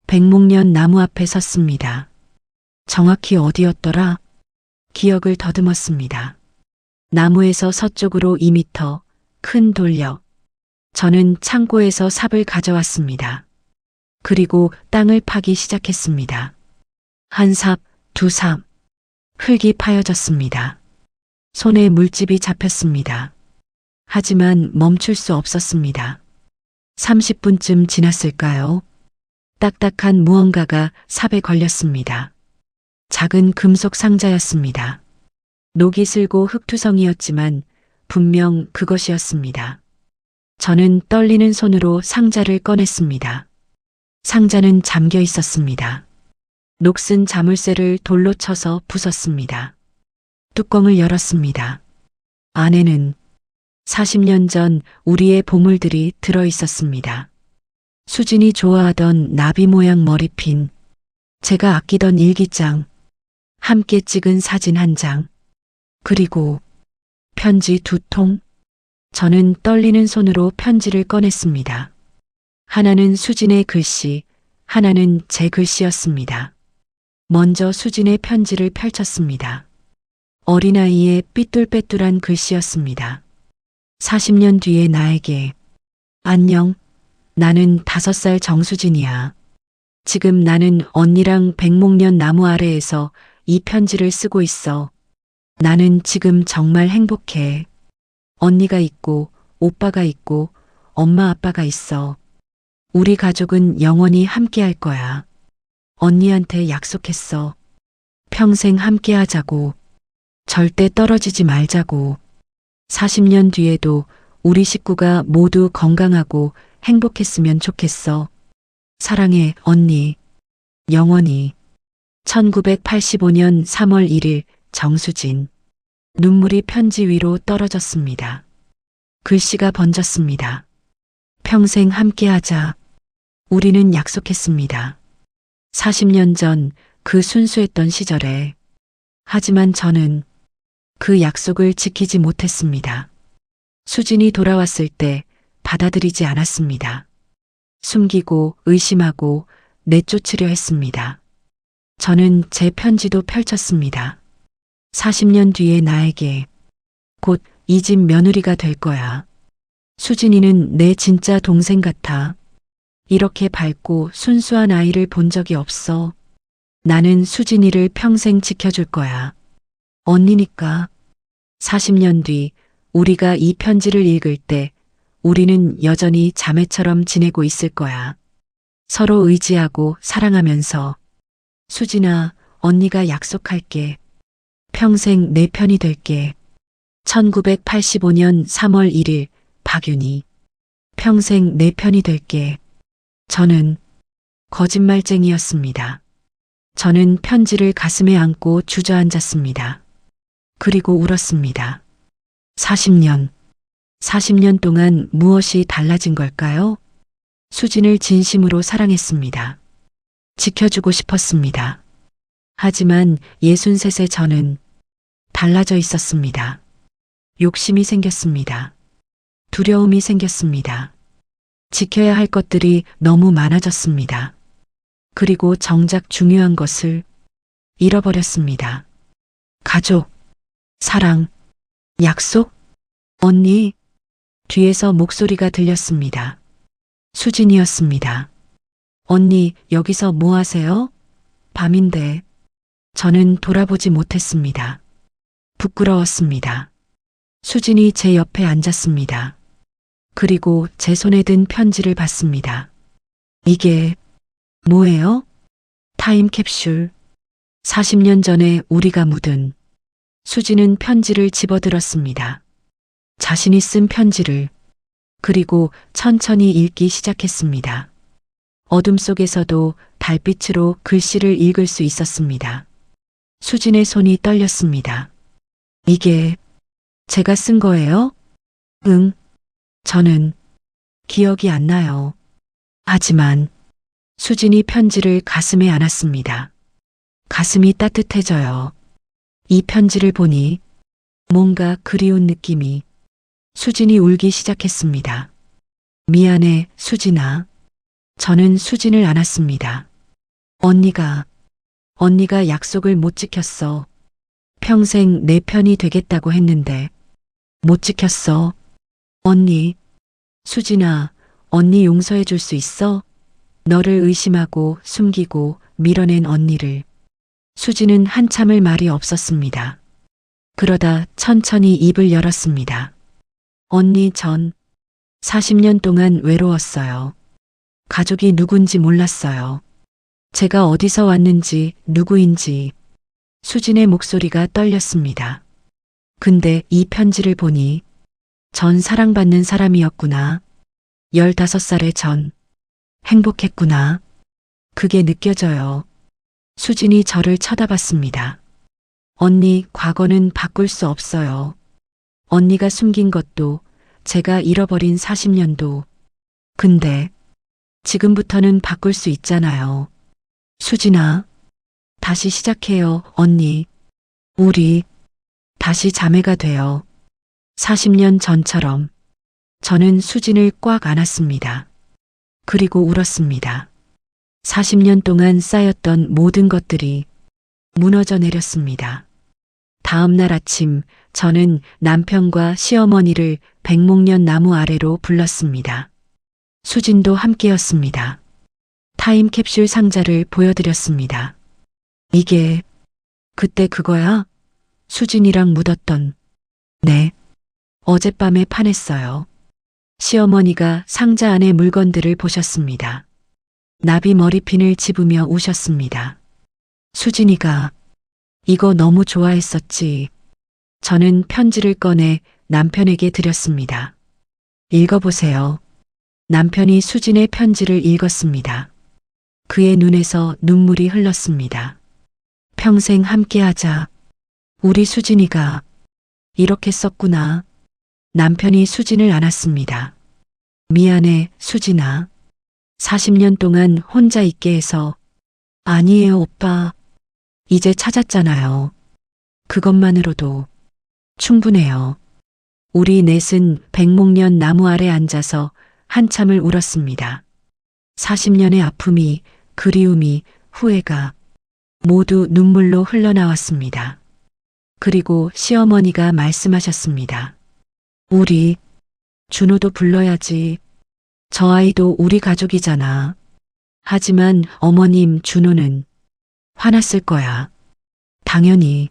백목련 나무 앞에 섰습니다. 정확히 어디였더라? 기억을 더듬었습니다. 나무에서 서쪽으로 2미터, 큰 돌력. 저는 창고에서 삽을 가져왔습니다. 그리고 땅을 파기 시작했습니다. 한 삽, 두 삽. 흙이 파여졌습니다. 손에 물집이 잡혔습니다. 하지만 멈출 수 없었습니다. 30분쯤 지났을까요? 딱딱한 무언가가 삽에 걸렸습니다. 작은 금속 상자였습니다. 녹이 슬고 흙투성이었지만 분명 그것이었습니다. 저는 떨리는 손으로 상자를 꺼냈습니다. 상자는 잠겨 있었습니다. 녹슨 자물쇠를 돌로 쳐서 부쉈습니다. 뚜껑을 열었습니다. 안에는 40년 전 우리의 보물들이 들어 있었습니다. 수진이 좋아하던 나비 모양 머리핀, 제가 아끼던 일기장, 함께 찍은 사진 한 장, 그리고 편지 2통. 저는 떨리는 손으로 편지를 꺼냈습니다. 하나는 수진의 글씨, 하나는 제 글씨였습니다. 먼저 수진의 편지를 펼쳤습니다. 어린아이의 삐뚤빼뚤한 글씨였습니다. 40년 뒤에 나에게, 안녕, 나는 5살 정수진이야. 지금 나는 언니랑 백목련 나무 아래에서 이 편지를 쓰고 있어. 나는 지금 정말 행복해. 언니가 있고, 오빠가 있고, 엄마 아빠가 있어. 우리 가족은 영원히 함께 할 거야. 언니한테 약속했어. 평생 함께 하자고. 절대 떨어지지 말자고. 40년 뒤에도 우리 식구가 모두 건강하고 행복했으면 좋겠어. 사랑해, 언니. 영원히. 1985년 3월 1일 정수진. 눈물이 편지 위로 떨어졌습니다. 글씨가 번졌습니다. 평생 함께하자. 우리는 약속했습니다. 40년 전 그 순수했던 시절에. 하지만 저는 그 약속을 지키지 못했습니다. 수진이 돌아왔을 때 받아들이지 않았습니다. 숨기고 의심하고 내쫓으려 했습니다. 저는 제 편지도 펼쳤습니다. 40년 뒤에 나에게 곧 이 집 며느리가 될 거야. 수진이는 내 진짜 동생 같아. 이렇게 밝고 순수한 아이를 본 적이 없어. 나는 수진이를 평생 지켜줄 거야. 언니니까. 40년 뒤 우리가 이 편지를 읽을 때 우리는 여전히 자매처럼 지내고 있을 거야. 서로 의지하고 사랑하면서. 수진아, 언니가 약속할게. 평생 내 편이 될게. 1985년 3월 1일 박윤희. 평생 내 편이 될게. 저는 거짓말쟁이였습니다. 저는 편지를 가슴에 안고 주저앉았습니다. 그리고 울었습니다. 40년 동안 무엇이 달라진 걸까요? 수진을 진심으로 사랑했습니다. 지켜주고 싶었습니다. 하지만 63세 저는 달라져 있었습니다. 욕심이 생겼습니다. 두려움이 생겼습니다. 지켜야 할 것들이 너무 많아졌습니다. 그리고 정작 중요한 것을 잃어버렸습니다. 가족, 사랑, 약속, 언니. 뒤에서 목소리가 들렸습니다. 수진이었습니다. 언니, 여기서 뭐 하세요? 밤인데. 저는 돌아보지 못했습니다. 부끄러웠습니다. 수진이 제 옆에 앉았습니다. 그리고 제 손에 든 편지를 봤습니다. 이게 뭐예요? 타임캡슐. 40년 전에 우리가 묻은. 수진은 편지를 집어들었습니다. 자신이 쓴 편지를. 그리고 천천히 읽기 시작했습니다. 어둠 속에서도 달빛으로 글씨를 읽을 수 있었습니다. 수진의 손이 떨렸습니다. 이게 제가 쓴 거예요? 응. 저는 기억이 안 나요. 하지만 수진이 편지를 가슴에 안았습니다. 가슴이 따뜻해져요. 이 편지를 보니 뭔가 그리운 느낌이. 수진이 울기 시작했습니다. 미안해, 수진아. 저는 수진을 안았습니다. 언니가 약속을 못 지켰어. 평생 내 편이 되겠다고 했는데 못 지켰어. 언니, 수진아, 언니 용서해 줄 수 있어? 너를 의심하고 숨기고 밀어낸 언니를. 수진은 한참을 말이 없었습니다. 그러다 천천히 입을 열었습니다. 언니, 전 40년 동안 외로웠어요. 가족이 누군지 몰랐어요. 제가 어디서 왔는지, 누구인지. 수진의 목소리가 떨렸습니다. 근데 이 편지를 보니 전 사랑받는 사람이었구나. 15살의 전 행복했구나. 그게 느껴져요. 수진이 저를 쳐다봤습니다. 언니, 과거는 바꿀 수 없어요. 언니가 숨긴 것도, 제가 잃어버린 40년도. 근데 지금부터는 바꿀 수 있잖아요. 수진아, 다시 시작해요, 언니. 우리 다시 자매가 돼요. 40년 전처럼. 저는 수진을 꽉 안았습니다. 그리고 울었습니다. 40년 동안 쌓였던 모든 것들이 무너져 내렸습니다. 다음 날 아침 저는 남편과 시어머니를 백목련 나무 아래로 불렀습니다. 수진도 함께였습니다. 타임캡슐 상자를 보여드렸습니다. 이게 그때 그거야? 수진이랑 묻었던. 네. 어젯밤에 파냈어요. 시어머니가 상자 안의 물건들을 보셨습니다. 나비 머리핀을 집으며 우셨습니다. 수진이가 이거 너무 좋아했었지. 저는 편지를 꺼내 남편에게 드렸습니다. 읽어보세요. 남편이 수진의 편지를 읽었습니다. 그의 눈에서 눈물이 흘렀습니다. 평생 함께하자. 우리 수진이가 이렇게 썼구나. 남편이 수진을 안았습니다. 미안해, 수진아. 40년 동안 혼자 있게 해서. 아니에요, 오빠. 이제 찾았잖아요. 그것만으로도 충분해요. 우리 넷은 백목련 나무 아래 앉아서 한참을 울었습니다. 40년의 아픔이, 그리움이, 후회가 모두 눈물로 흘러나왔습니다. 그리고 시어머니가 말씀하셨습니다. 우리 준호도 불러야지. 저 아이도 우리 가족이잖아. 하지만 어머님, 준호는 화났을 거야. 당연히.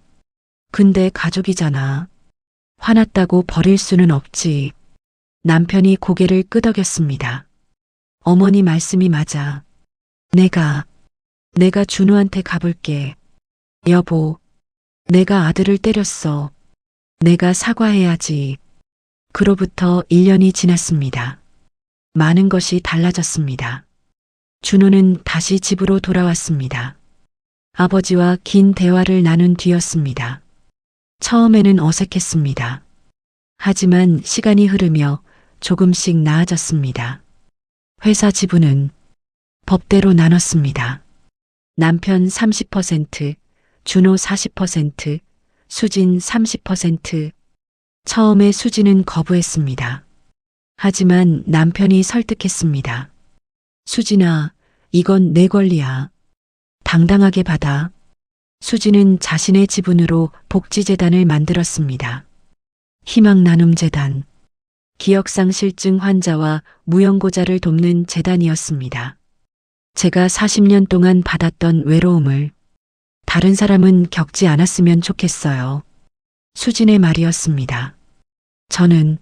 근데 가족이잖아. 화났다고 버릴 수는 없지. 남편이 고개를 끄덕였습니다. 어머니 말씀이 맞아. 내가 준호한테 가볼게. 여보, 내가 아들을 때렸어. 내가 사과해야지. 그로부터 1년이 지났습니다. 많은 것이 달라졌습니다. 준호는 다시 집으로 돌아왔습니다. 아버지와 긴 대화를 나눈 뒤였습니다. 처음에는 어색했습니다. 하지만 시간이 흐르며 조금씩 나아졌습니다. 회사 지분은 법대로 나눴습니다. 남편 30%, 준호 40%, 수진 30%. 처음에 수진은 거부했습니다. 하지만 남편이 설득했습니다. 수진아, 이건 내 권리야. 당당하게 받아. 수진은 자신의 지분으로 복지재단을 만들었습니다. 희망나눔재단. 기억상실증 환자와 무연고자를 돕는 재단이었습니다. 제가 40년 동안 받았던 외로움을 다른 사람은 겪지 않았으면 좋겠어요. 수진의 말이었습니다. 저는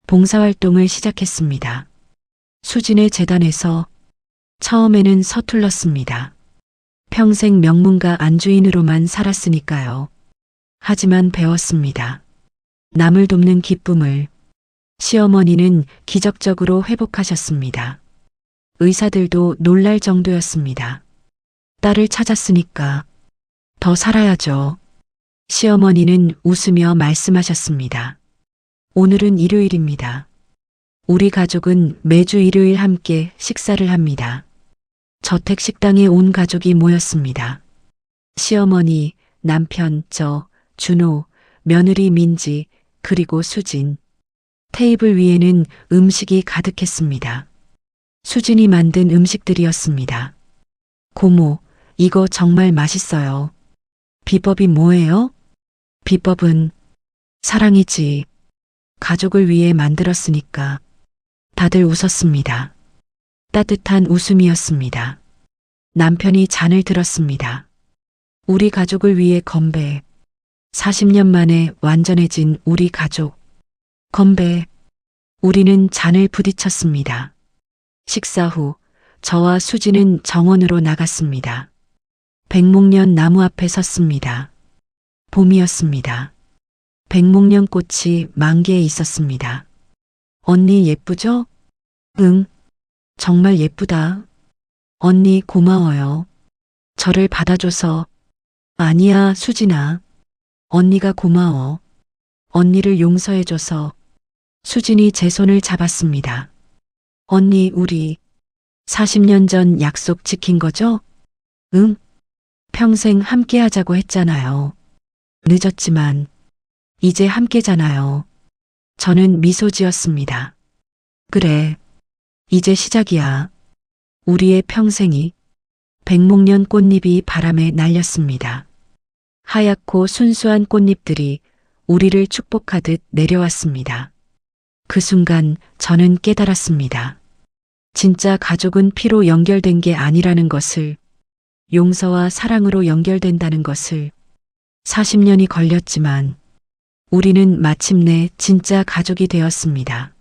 봉사활동을 시작했습니다. 수진의 재단에서. 처음에는 서툴렀습니다. 평생 명문가 안주인으로만 살았으니까요. 하지만 배웠습니다. 남을 돕는 기쁨을. 시어머니는 기적적으로 회복하셨습니다. 의사들도 놀랄 정도였습니다. 딸을 찾았으니까 더 살아야죠. 시어머니는 웃으며 말씀하셨습니다. 오늘은 일요일입니다. 우리 가족은 매주 일요일 함께 식사를 합니다. 저택 식당에 온 가족이 모였습니다. 시어머니, 남편, 저, 준호, 며느리 민지, 그리고 수진. 테이블 위에는 음식이 가득했습니다. 수진이 만든 음식들이었습니다. 고모, 이거 정말 맛있어요. 비법이 뭐예요? 비법은 사랑이지. 가족을 위해 만들었으니까. 다들 웃었습니다. 따뜻한 웃음이었습니다. 남편이 잔을 들었습니다. 우리 가족을 위해 건배. 40년 만에 완전해진 우리 가족. 건배. 우리는 잔을 부딪혔습니다. 식사 후 저와 수지는 정원으로 나갔습니다. 백목련 나무 앞에 섰습니다. 봄이었습니다. 백목련 꽃이 만개에 있었습니다. 언니 예쁘죠? 응, 정말 예쁘다. 언니 고마워요. 저를 받아줘서. 아니야, 수진아. 언니가 고마워. 언니를 용서해줘서. 수진이 제 손을 잡았습니다. 언니, 우리 40년 전 약속 지킨 거죠? 응. 평생 함께 하자고 했잖아요. 늦었지만 이제 함께잖아요. 저는 미소 지었습니다. 그래. 이제 시작이야. 우리의 평생이. 백목련 꽃잎이 바람에 날렸습니다. 하얗고 순수한 꽃잎들이 우리를 축복하듯 내려왔습니다. 그 순간 저는 깨달았습니다. 진짜 가족은 피로 연결된 게 아니라는 것을, 용서와 사랑으로 연결된다는 것을. 40년이 걸렸지만 우리는 마침내 진짜 가족이 되었습니다.